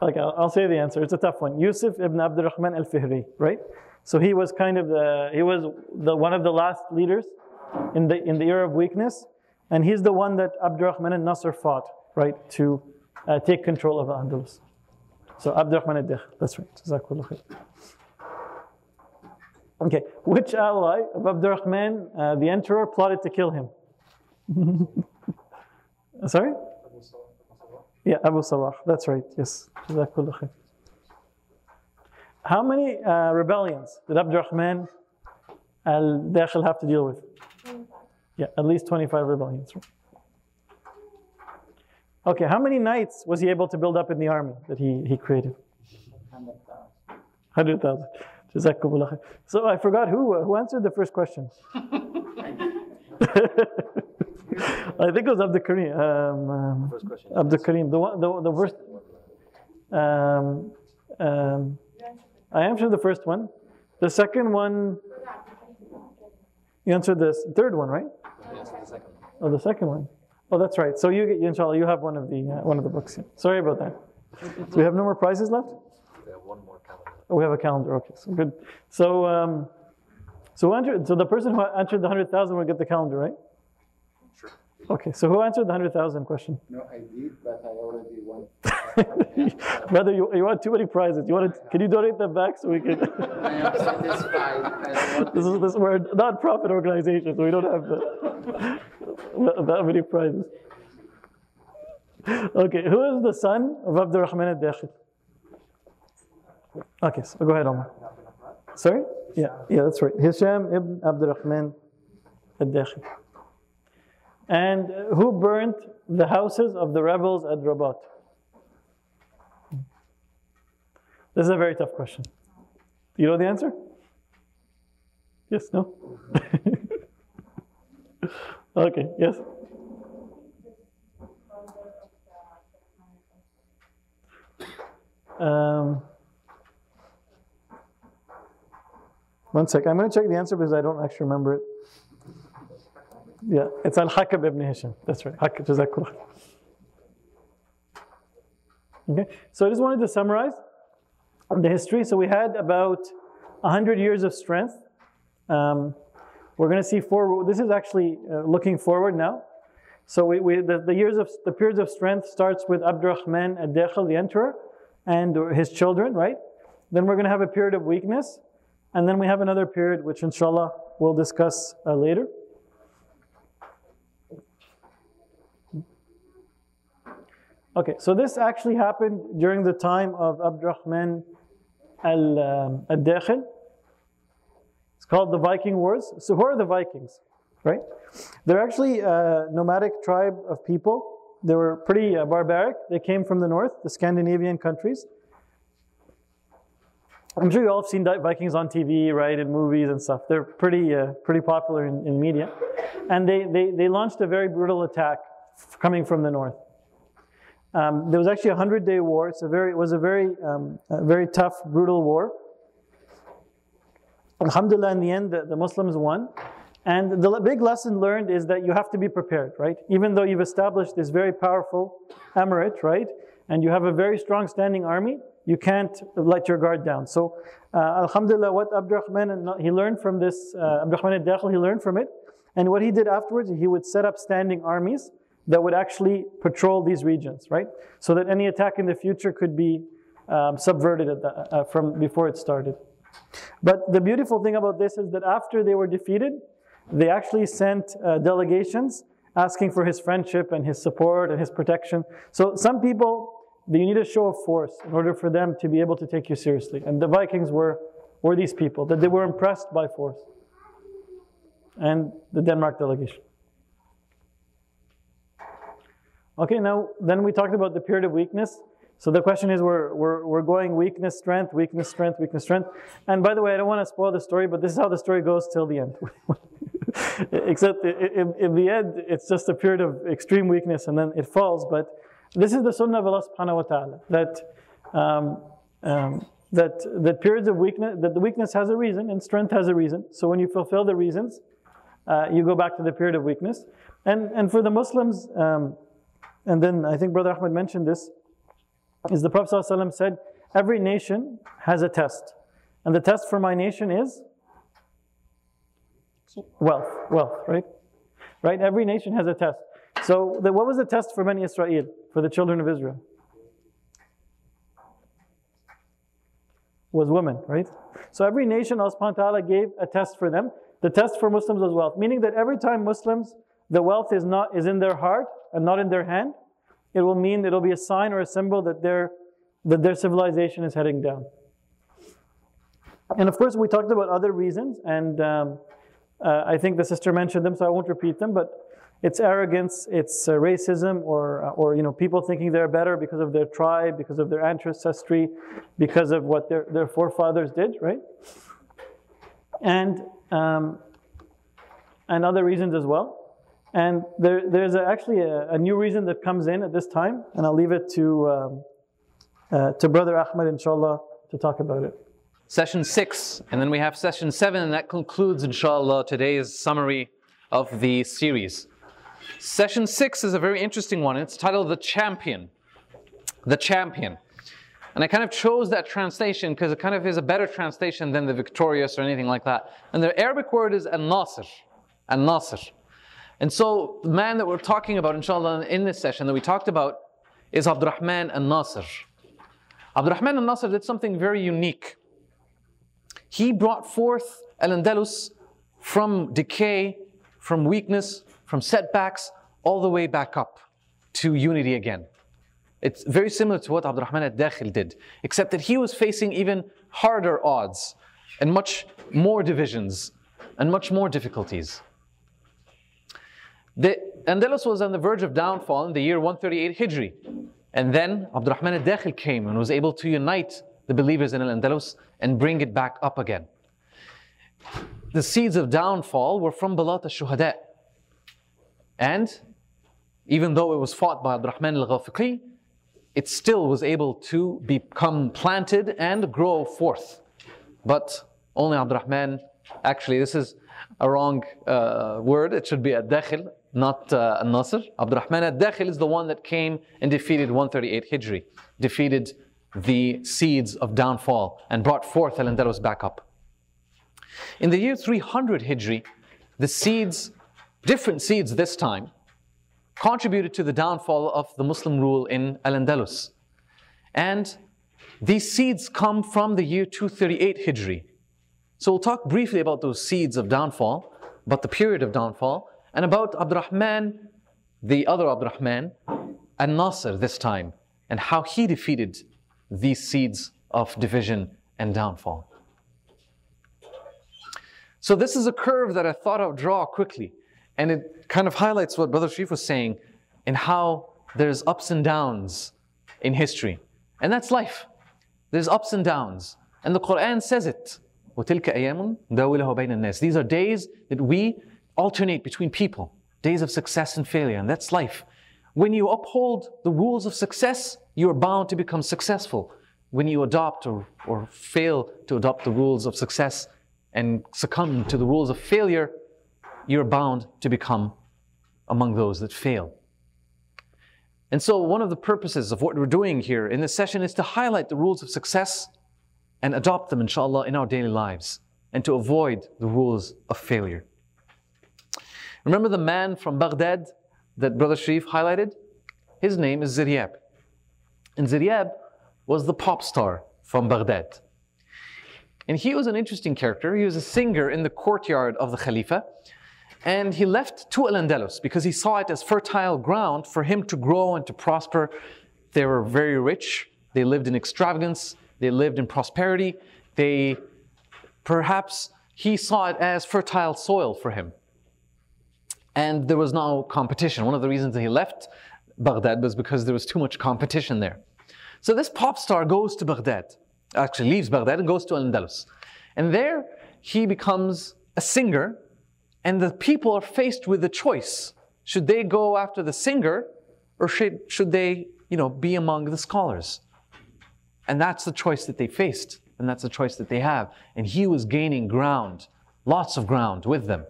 Okay, I'll say the answer. It's a tough one. Yusuf ibn Abdurrahman al-Fihri, right? So he was kind of one of the last leaders in the era of weakness, and he's the one that Abdurrahman al-Nasr fought, right, to take control of Al-Andalus. So Abdurrahman al-Dakhil, that's right. Jazakallah khair. Okay, which ally of Abdurrahman, the emperor, plotted to kill him? Sorry? Yeah, Abu Sawah, that's right, yes. Jazakallah khair. How many rebellions did Abdurrahman al-Dakhil have to deal with? 25. Yeah, at least 25 rebellions. Okay, how many knights was he able to build up in the army that he created? 100,000. Jazakumullah khair. So I forgot who answered the first question. I think it was Abdul Kareem. First question. Abdul Kareem. The first. I answered the first one. The second one. You answered the third one, right? Yes, the second one. Oh, the second one. Oh, that's right. So inshallah, you have one of the books. Yeah. Sorry about that. Do we have no more prizes left? We have one more calendar. Oh, we have a calendar. Okay, so good. So so the person who answered the 100,000 will get the calendar, right? Sure. Okay. So who answered the 100,000 question? No, I did, but I already won. Brother, you want too many prizes. Can you donate them back so we can? I am satisfied. I don't want We're a non-profit organization, so we don't have that many prizes. Okay, who is the son of Abdurrahman al-Dakhil? Okay, so go ahead, Omar. Sorry? Yeah, that's right. Hisham ibn Abdurrahman al-Dakhil. And who burnt the houses of the rebels at Rabat? This is a very tough question. You know the answer? Yes, no? Okay, yes? One sec. I'm going to check the answer because I don't actually remember it. Yeah, it's Al-Hakam ibn Hisham. That's right. Hakam, Jazakallah. Okay, so I just wanted to summarize the history. So we had about 100 years of strength. We're going to see this is actually looking forward now. So the periods of strength starts with Abdurrahman al-Dakhil, the emperor, and his children, right? Then we're going to have a period of weakness. And then we have another period, which inshallah we'll discuss later. Okay, so this actually happened during the time of Abdurrahman al-Dakhil. It's called the Viking Wars. So who are the Vikings, right? They're actually a nomadic tribe of people. They were pretty barbaric. They came from the north, the Scandinavian countries. I'm sure you all have seen Vikings on TV, right, in movies and stuff. They're pretty popular in media. And they launched a very brutal attack coming from the north. There was actually a 100-day war. It was a very tough, brutal war. Alhamdulillah, in the end, the Muslims won. And the big lesson learned is that you have to be prepared, right? Even though you've established this very powerful emirate, right? And you have a very strong standing army, you can't let your guard down. So, Alhamdulillah, what Abdurrahman, he learned from this, Abdurrahman al-Dakhil, he learned from it. And what he did afterwards, he would set up standing armies that would actually patrol these regions, right? So that any attack in the future could be subverted from before it started. But the beautiful thing about this is that after they were defeated, they actually sent delegations asking for his friendship and his support and his protection. So some people, you need a show of force in order for them to be able to take you seriously. And the Vikings were these people, that they were impressed by force. And the Denmark delegation. Okay, now, then we talked about the period of weakness. So the question is, we're going weakness, strength, weakness, strength, weakness, strength. And by the way, I don't want to spoil the story, but this is how the story goes till the end. Except in the end, it's just a period of extreme weakness and then it falls. But This is the sunnah of Allah subhanahu wa ta'ala, that periods of weakness, that the weakness has a reason and strength has a reason. So when you fulfill the reasons, you go back to the period of weakness. And for the Muslims, and then I think Brother Ahmed mentioned this, is the Prophet ﷺ said, every nation has a test. And the test for my nation is wealth, right? Right? Every nation has a test. So what was the test for Bani Israel, for the children of Israel? Was women, right? So every nation, Allah subhanahu wa ta'ala gave a test for them. The test for Muslims was wealth, meaning that every time Muslims, the wealth is in their heart and not in their hand, it will mean it'll be a sign or a symbol that their civilization is heading down. And of course, we talked about other reasons, and I think the sister mentioned them, so I won't repeat them. But it's arrogance, it's racism, or people thinking they're better because of their tribe, because of their ancestry, because of what their forefathers did, right? And other reasons as well. And there's actually a new reason that comes in at this time, and I'll leave it to Brother Ahmed, inshallah, to talk about it. Session 6, and then we have session 7, and that concludes, inshallah, today's summary of the series. Session 6 is a very interesting one. It's titled The Champion. The Champion. And I kind of chose that translation because it kind of is a better translation than the victorious or anything like that. And the Arabic word is Al-Nasir. Al-Nasir. And so the man that we're talking about, inshallah, in this session that we talked about is Abdurrahman al-Nasir. Abdurrahman al-Nasir did something very unique. He brought forth Al-Andalus from decay, from weakness, from setbacks, all the way back up to unity again. It's very similar to what Abdurrahman al-Dakhil did, except that he was facing even harder odds and much more divisions and much more difficulties. The Andalus was on the verge of downfall in the year 138 Hijri. And then Abdurrahman al-Dakhil came and was able to unite the believers in Al-Andalus and bring it back up again. The seeds of downfall were from Balat al-Shuhada. And even though it was fought by Abdurrahman al-Ghafiqi, it still was able to become planted and grow forth. But only Abdurrahman, actually this is a wrong word, it should be al-Dakhil, not al-Nasr. Abdurrahman al-Dakhil is the one that came and defeated 138 Hijri, defeated the seeds of downfall and brought forth Al-Andalus back up. In the year 300 Hijri, the seeds, different seeds this time, contributed to the downfall of the Muslim rule in Al-Andalus. And these seeds come from the year 238 Hijri. So we'll talk briefly about those seeds of downfall, about the period of downfall, and about Abdurrahman, the other Abdurrahman, al-Nasir this time, and how he defeated these seeds of division and downfall. So this is a curve that I thought I would draw quickly, and it kind of highlights what Brother Sherif was saying, and how there's ups and downs in history. And that's life. There's ups and downs. And the Quran says it. وَتِلْكَ أَيَامٌ دَاوِلَهُ بَيْنَ النَّاسِ. These are days that we alternate between people. Days of success and failure, and that's life. When you uphold the rules of success, you are bound to become successful. When you adopt or fail to adopt the rules of success and succumb to the rules of failure, you're bound to become among those that fail. And so one of the purposes of what we're doing here in this session is to highlight the rules of success and adopt them, inshallah, in our daily lives, and to avoid the rules of failure. Remember the man from Baghdad that Brother Sherif highlighted? His name is Ziryab. And Ziryab was the pop star from Baghdad. And he was an interesting character. He was a singer in the courtyard of the Khalifa. And he left to Al-Andalus because he saw it as fertile ground for him to grow and to prosper. They were very rich. They lived in extravagance. They lived in prosperity. Perhaps he saw it as fertile soil for him. And there was no competition. One of the reasons that he left Baghdad was because there was too much competition there. So this pop star goes to Baghdad, actually leaves Baghdad and goes to Al-Andalus. And there he becomes a singer, and the people are faced with the choice. Should they go after the singer, or should they be among the scholars. And that's the choice that they faced, and that's the choice that they have. And he was gaining ground, lots of ground with them.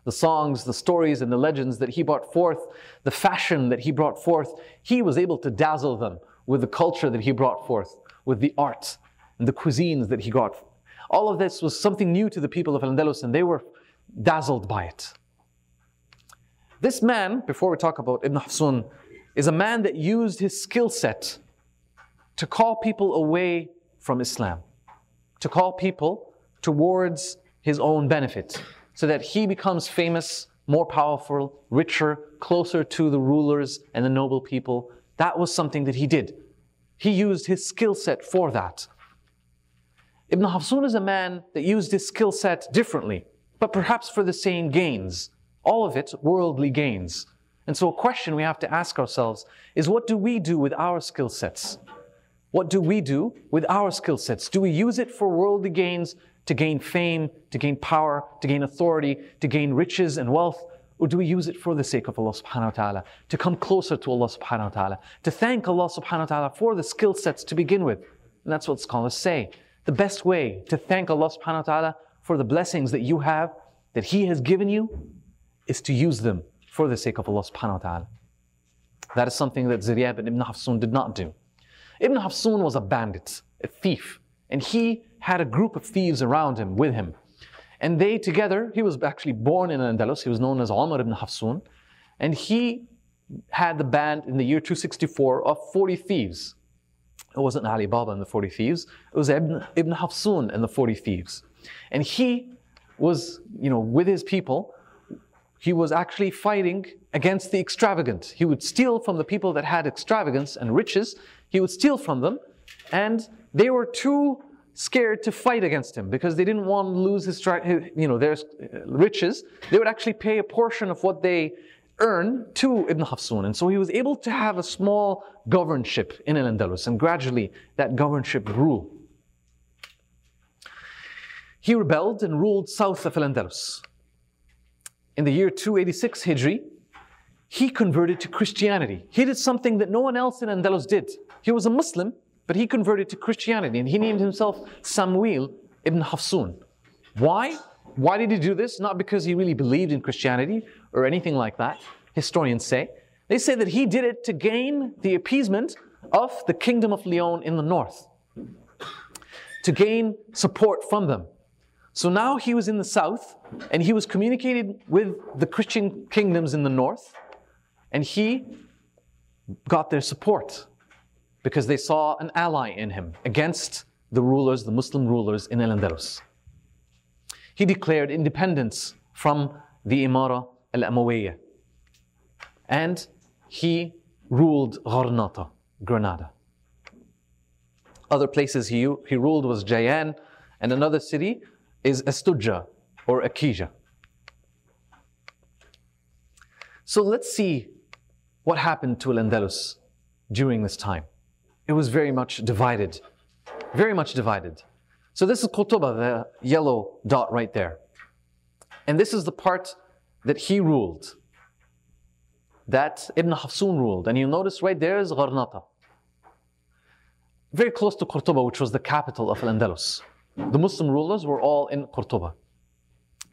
The songs, the stories, and the legends that he brought forth, the fashion that he brought forth, he was able to dazzle them with the culture that he brought forth, with the art and the cuisines that he got. All of this was something new to the people of Al-Andalus, and they were dazzled by it. This man, before we talk about Ibn Hafsun, is a man that used his skill set to call people away from Islam, to call people towards his own benefit, so that he becomes famous, more powerful, richer, closer to the rulers and the noble people. That was something that he did. He used his skill set for that. Ibn Hafsun is a man that used his skill set differently, but perhaps for the same gains. All of it worldly gains. And so a question we have to ask ourselves is, what do we do with our skill sets? What do we do with our skill sets? Do we use it for worldly gains, to gain fame, to gain power, to gain authority, to gain riches and wealth? Or do we use it for the sake of Allah subhanahu wa ta'ala, to come closer to Allah subhanahu wa ta'ala, to thank Allah subhanahu wa ta'ala for the skill sets to begin with? And that's what scholars say. The best way to thank Allah subhanahu wa ta'ala for the blessings that you have, that He has given you, is to use them for the sake of Allah subhanahu wa ta'ala. That is something that Ziryab and Ibn Hafsun did not do. Ibn Hafsun was a bandit, a thief, and he had a group of thieves around him, with him. And they together, he was actually born in Al-Andalus, he was known as Umar ibn Hafsun, and he had the band in the year 264 of 40 thieves. It wasn't Ali Baba and the 40 thieves, it was Ibn Hafsun and the 40 thieves. And he was, with his people, he was actually fighting against the extravagant. He would steal from the people that had extravagance and riches. He would steal from them, and they were too scared to fight against him because they didn't want to lose their riches. They would actually pay a portion of what they earn to Ibn Hafsun. And so he was able to have a small governorship in Al-Andalus, and gradually that governorship grew. He rebelled and ruled south of Al-Andalus. In the year 286 Hijri, he converted to Christianity. He did something that no one else in Andalus did. He was a Muslim, but he converted to Christianity, and he named himself Samuel ibn Hafsun. Why? Why did he do this? Not because he really believed in Christianity or anything like that, historians say. They say that he did it to gain the appeasement of the kingdom of Leon in the north, to gain support from them. So now he was in the south, and he was communicating with the Christian kingdoms in the north, and he got their support because they saw an ally in him against the rulers, the Muslim rulers in Al-Andalus. He declared independence from the Imara al-Amawiyyah, and he ruled Gharnata, Granada. Other places he ruled was Jayan, and another city is Astudja or Akija. So let's see what happened to Al-Andalus during this time. It was very much divided, very much divided. So this is Qurtuba, the yellow dot right there. And this is the part that he ruled, that Ibn Hafsun ruled. And you'll notice right there is Gharnata, very close to Qurtuba, which was the capital of Al-Andalus. The Muslim rulers were all in Qurtuba.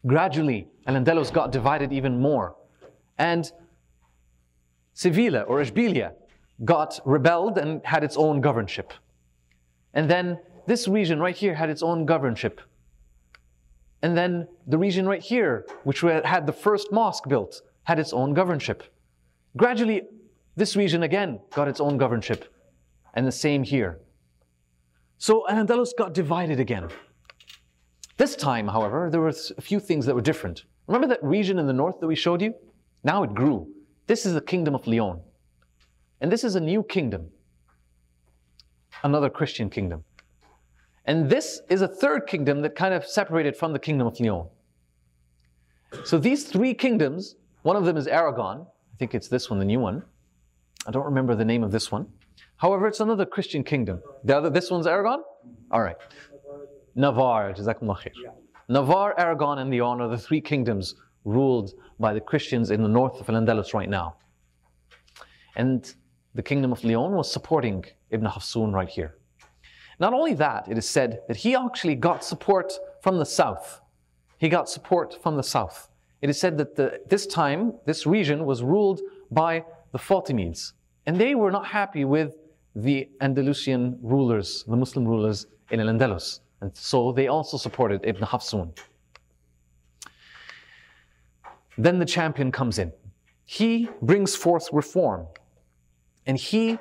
Gradually, Al-Andalus got divided even more. And Sevilla or Ishbilia got rebelled and had its own governorship. And then this region right here had its own governorship. And then the region right here, which had the first mosque built, had its own governorship. Gradually, this region again got its own governorship. And the same here. So Al-Andalus got divided again. This time, however, there were a few things that were different. Remember that region in the north that we showed you? Now it grew. This is the kingdom of Leon. And this is a new kingdom. Another Christian kingdom. And this is a third kingdom that kind of separated from the kingdom of Leon. So these three kingdoms, one of them is Aragon. I think it's this one, the new one. I don't remember the name of this one. However, it's another Christian kingdom. This one's Aragon? All right. Navarre, Jazakumullah khair. Navarre, Aragon, and Leon are the three kingdoms ruled by the Christians in the north of Al-Andalus right now. And the Kingdom of Leon, was supporting Ibn Hafsun right here. Not only that, it is said that he actually got support from the south. He got support from the south. It is said that this time, this region was ruled by the Fatimids. And they were not happy with the Andalusian rulers, the Muslim rulers in Al-Andalus. And so they also supported Ibn Hafsun. Then the champion comes in. He brings forth reform. And he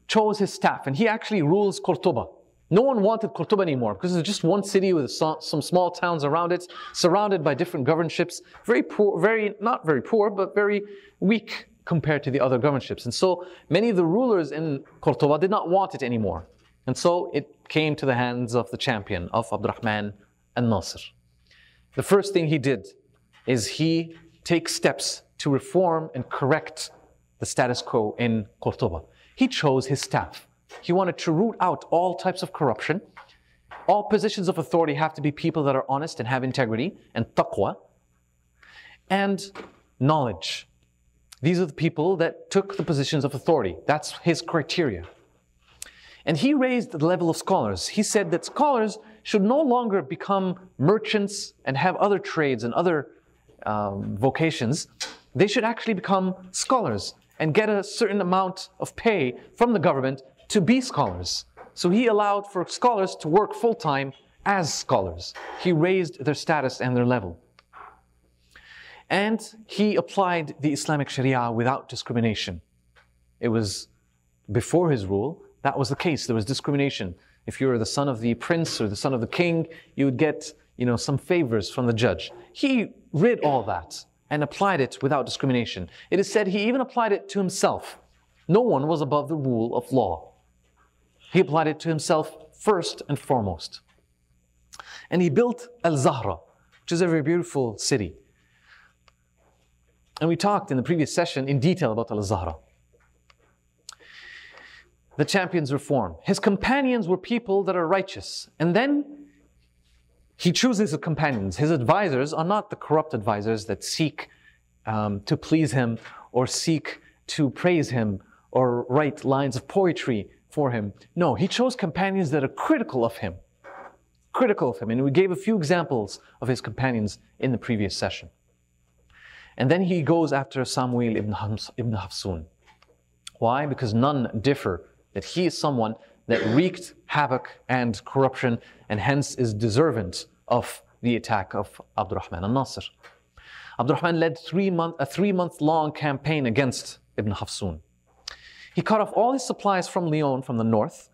chose his staff. And he actually rules Cordoba. No one wanted Cordoba anymore because it's just one city with some small towns around it, surrounded by different governorships. Very poor, not very poor, but very weak compared to the other governorships. And so many of the rulers in Cordoba did not want it anymore. And so it came to the hands of the champion, of Abdurrahman al-Nasir. The first thing he did is he takes steps to reform and correct the status quo in Cordoba. He chose his staff. He wanted to root out all types of corruption. All positions of authority have to be people that are honest and have integrity and taqwa and knowledge. These are the people that took the positions of authority. That's his criteria. And he raised the level of scholars. He said that scholars should no longer become merchants and have other trades and other vocations. They should actually become scholars and get a certain amount of pay from the government to be scholars. So he allowed for scholars to work full-time as scholars. He raised their status and their level. And he applied the Islamic Sharia without discrimination. It was before his rule, that was the case. There was discrimination. If you were the son of the prince or the son of the king, you would get, some favors from the judge. He rid all that and applied it without discrimination. It is said he even applied it to himself. No one was above the rule of law. He applied it to himself first and foremost. And he built Al-Zahra, which is a very beautiful city. And we talked in the previous session in detail about Al-Zahra. The champion's reform. His companions were people that are righteous. And then he chooses his companions. His advisors are not the corrupt advisors that seek to please him or seek to praise him or write lines of poetry for him. No, he chose companions that are critical of him. Critical of him. And we gave a few examples of his companions in the previous session. And then he goes after Samuel ibn Hafsun. Why? Because none differ that he is someone that wreaked havoc and corruption and hence is deserving of the attack of Abdurrahman al-Nasir. Abdurrahman led a 3-month-long campaign against Ibn Hafsun. He cut off all his supplies from Leon, from the north.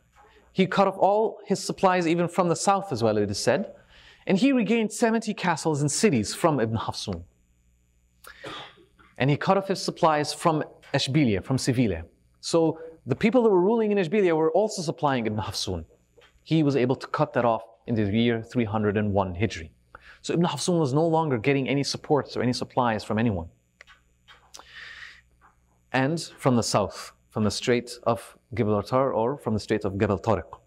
He cut off all his supplies even from the south as well, it is said. And he regained 70 castles and cities from Ibn Hafsun. And he cut off his supplies from Ashbilia, from Seville. So the people that were ruling in Ashbilia were also supplying Ibn Hafsun. He was able to cut that off in the year 301 Hijri. So Ibn Hafsun was no longer getting any supports or any supplies from anyone. And from the south, from the Strait of Gibraltar or from the Strait of Jabal Tariq.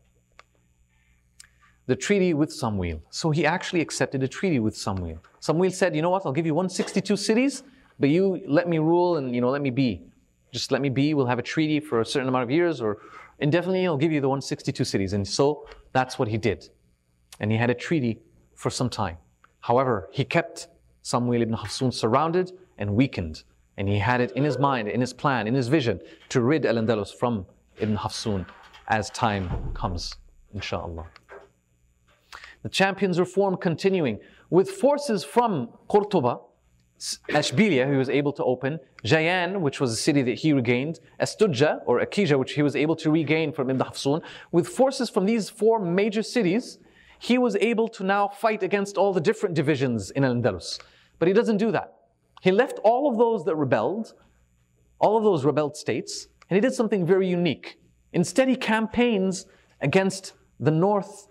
The treaty with Samuel. So he actually accepted a treaty with Samuel. Samuel said, you know what, I'll give you 162 cities, but you let me rule and let me be. Just let me be, we'll have a treaty for a certain amount of years or indefinitely I'll give you the 162 cities. And so that's what he did. And he had a treaty for some time. However, he kept Samuel ibn Hafsun surrounded and weakened. And he had it in his mind, in his plan, in his vision to rid Al-Andalus from Ibn Hafsun as time comes, inshallah. The champion's reform continuing with forces from Cordoba, Ashbilia, he was able to open, Jayan, which was a city that he regained, Astudja or Akija, which he was able to regain from Ibn Hafsun. With forces from these 4 major cities, he was able to now fight against all the different divisions in Al-Andalus. But he doesn't do that. He left all of those that rebelled, all of those rebelled states, and he did something very unique. Instead, he campaigns against the north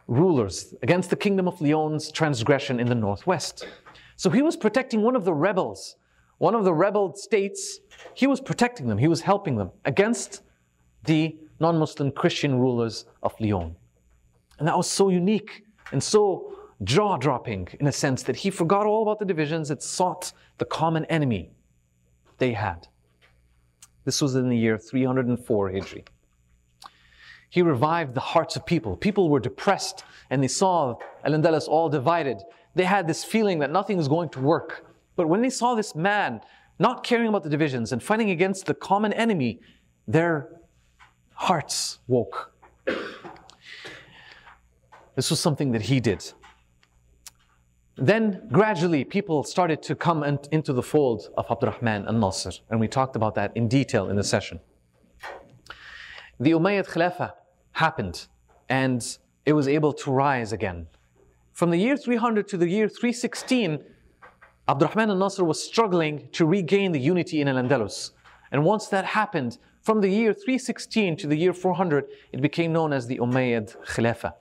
rulers, against the Kingdom of Leon's transgression in the northwest. So he was protecting one of the rebels, one of the rebel states. He was protecting them, he was helping them against the non-Muslim Christian rulers of Leon. And that was so unique and so jaw-dropping in a sense that he forgot all about the divisions and sought the common enemy they had. This was in the year 304 Hijri. He revived the hearts of people. People were depressed and they saw Al-Andalus all divided. They had this feeling that nothing was going to work. But when they saw this man not caring about the divisions and fighting against the common enemy, their hearts woke. This was something that he did. Then gradually people started to come into the fold of Abdurrahman al-Nasir, and we talked about that in detail in the session. The Umayyad Khilafah happened and it was able to rise again. From the year 300 to the year 316, Abdurrahman al-Nasir was struggling to regain the unity in Al-Andalus. And once that happened, from the year 316 to the year 400, it became known as the Umayyad Khilafah.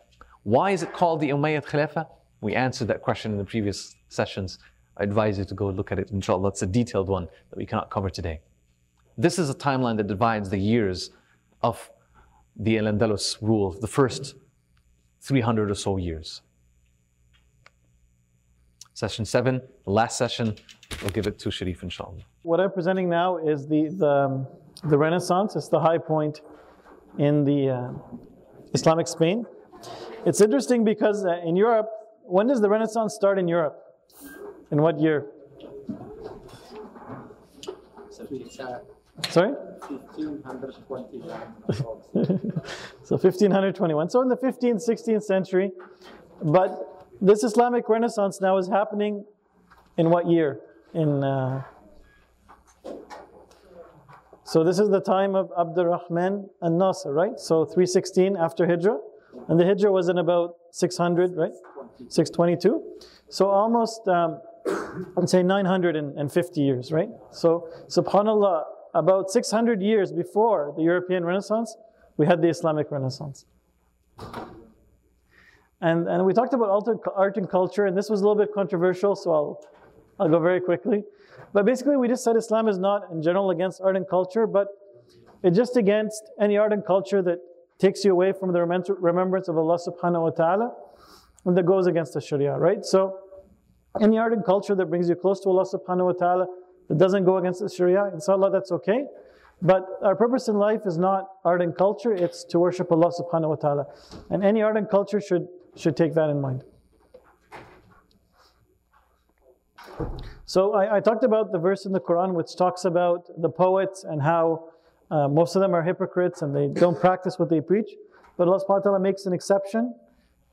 Why is it called the Umayyad Khilafah? We answered that question in the previous sessions. I advise you to go look at it, inshallah. It's a detailed one that we cannot cover today. This is a timeline that divides the years of the Al-Andalus rule, the first 300 or so years. Session 7, the last session, we'll give it to Sherif, inshallah. What I'm presenting now is the Renaissance. It's the high point in the Islamic Spain. It's interesting because in Europe, when does the Renaissance start in Europe? In what year? Sorry? 1521. So 1521. So in the 15th, 16th century. But this Islamic Renaissance now is happening in what year? So this is the time of Abdurrahman al-Nasir, right? So 316 after Hijrah. And the Hijrah was in about 600, right? 622. So almost, I'd say 950 years, right? So subhanAllah, about 600 years before the European Renaissance, we had the Islamic Renaissance. And we talked about art and culture, and this was a little bit controversial, so I'll go very quickly. But basically, we just said Islam is not in general against art and culture, but it's just against any art and culture that takes you away from the remembrance of Allah subhanahu wa ta'ala, and that goes against the Sharia, right? So any art and culture that brings you close to Allah subhanahu wa ta'ala, that doesn't go against the Sharia, inshallah, that's okay. But our purpose in life is not art and culture, it's to worship Allah subhanahu wa ta'ala. And any art and culture should take that in mind. So I talked about the verse in the Quran which talks about the poets and how most of them are hypocrites and they don't practice what they preach. But Allah subhanahu wa ta'ala makes an exception.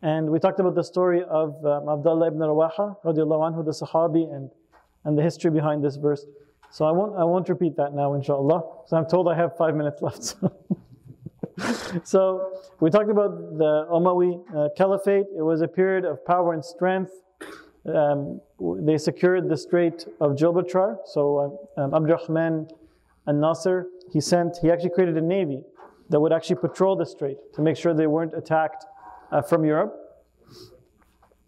And we talked about the story of Abdullah ibn Rawaha, radiallahu anhu, the Sahabi, and the history behind this verse. So I won't repeat that now, inshallah. So I'm told I have 5 minutes left. So we talked about the Umayyi Caliphate. It was a period of power and strength. They secured the Strait of Gibraltar. So Abdurrahman al-Nasir, he actually created a navy that would actually patrol the strait to make sure they weren't attacked from Europe.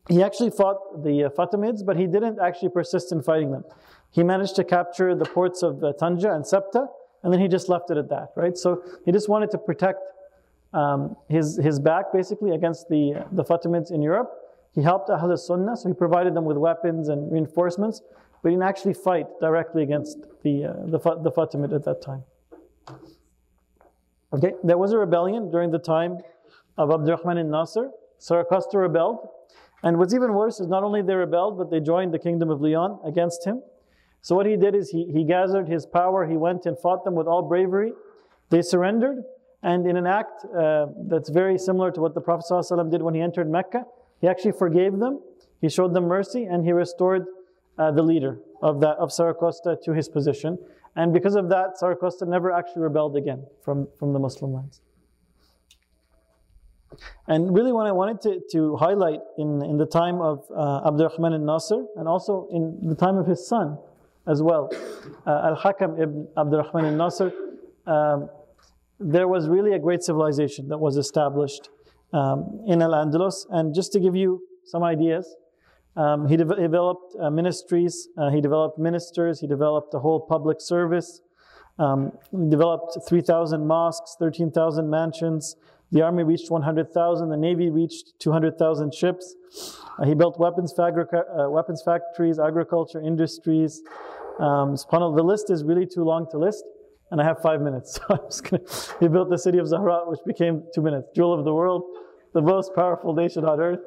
He actually fought the Fatimids, but he didn't actually persist in fighting them. He managed to capture the ports of Tanja and Septa, and then he just left it at that, right? So he just wanted to protect his back, basically, against the Fatimids in Europe. He helped Ahl Sunnah, so he provided them with weapons and reinforcements, but he didn't actually fight directly against the Fatimid at that time. Okay, there was a rebellion during the time of Abdurrahman al-Nasir. Saragossa rebelled. And what's even worse is not only they rebelled, but they joined the kingdom of Leon against him. So what he did is he gathered his power, he went and fought them with all bravery. They surrendered, and in an act that's very similar to what the Prophet ﷺ did when he entered Mecca, he actually forgave them, he showed them mercy, and he restored the leader of Saragossa to his position. And because of that, Saragossa never actually rebelled again from the Muslim lands. And really what I wanted to highlight in the time of Abdurrahman al-Nasir, and also in the time of his son as well, Al-Hakam ibn Abdurrahman al-Nasir, there was really a great civilization that was established in Al-Andalus. And just to give you some ideas, he developed ministries, he developed ministers, he developed a whole public service, he developed 3,000 mosques, 13,000 mansions. The army reached 100,000, the navy reached 200,000 ships. He built weapons factories, agriculture, industries. SubhanAllah, the list is really too long to list. and I have 5 minutes. So he built the city of Zahra, which became 2 minutes. Jewel of the world, the most powerful nation on earth.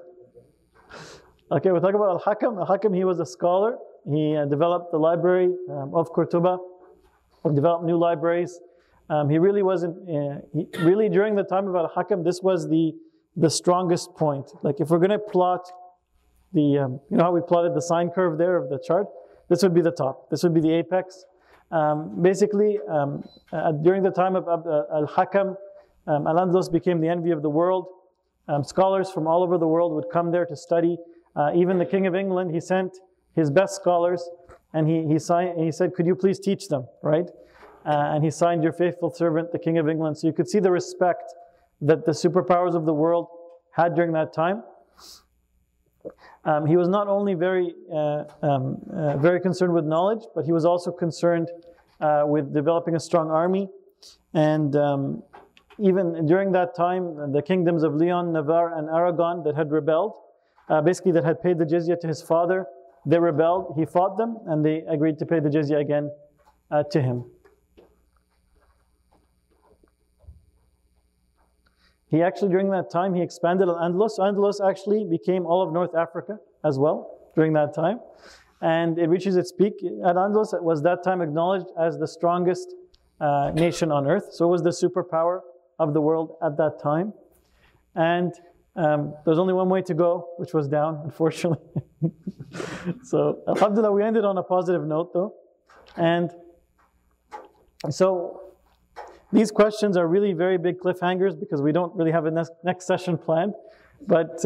Okay, we'll talk about Al-Hakam. Al-Hakam, he was a scholar. He developed the library of Qurtuba, developed new libraries. He really wasn't, really during the time of Al-Hakam, this was the strongest point. Like if we're going to plot the, you know how we plotted the sine curve there of the chart? This would be the top. This would be the apex. Basically, during the time of Al-Hakam, Al-Andalus became the envy of the world. Scholars from all over the world would come there to study. Even the King of England, he sent his best scholars, and he said, could you please teach them, right? And he signed, your faithful servant, the King of England. So you could see the respect that the superpowers of the world had during that time. He was not only very concerned with knowledge, but he was also concerned with developing a strong army. And even during that time, the kingdoms of Leon, Navarre, and Aragon that had rebelled, basically that had paid the jizya to his father, they rebelled. He fought them, and they agreed to pay the jizya again to him. He actually, during that time, he expanded Al-Andalus. Al-Andalus actually became all of North Africa as well during that time. And it reaches its peak. Al-Andalus was that time acknowledged as the strongest nation on earth. So it was the superpower of the world at that time. And there's only one way to go, which was down, unfortunately. So, alhamdulillah, we ended on a positive note though. And so, these questions are really very big cliffhangers because we don't really have a next session planned. But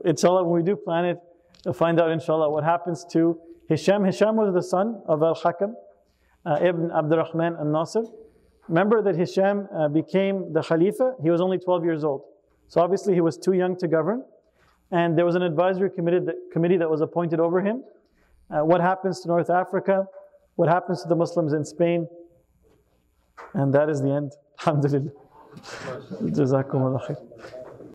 inshallah, when we do plan it, we'll find out inshallah what happens to Hisham. Hisham was the son of Al-Hakam, Ibn Abdurrahman al-Nasir. Remember that Hisham became the Khalifa. He was only 12 years old. So obviously he was too young to govern. And there was an advisory committee that was appointed over him. What happens to North Africa? What happens to the Muslims in Spain? And that is the end. Alhamdulillah. Jazakumullah khair.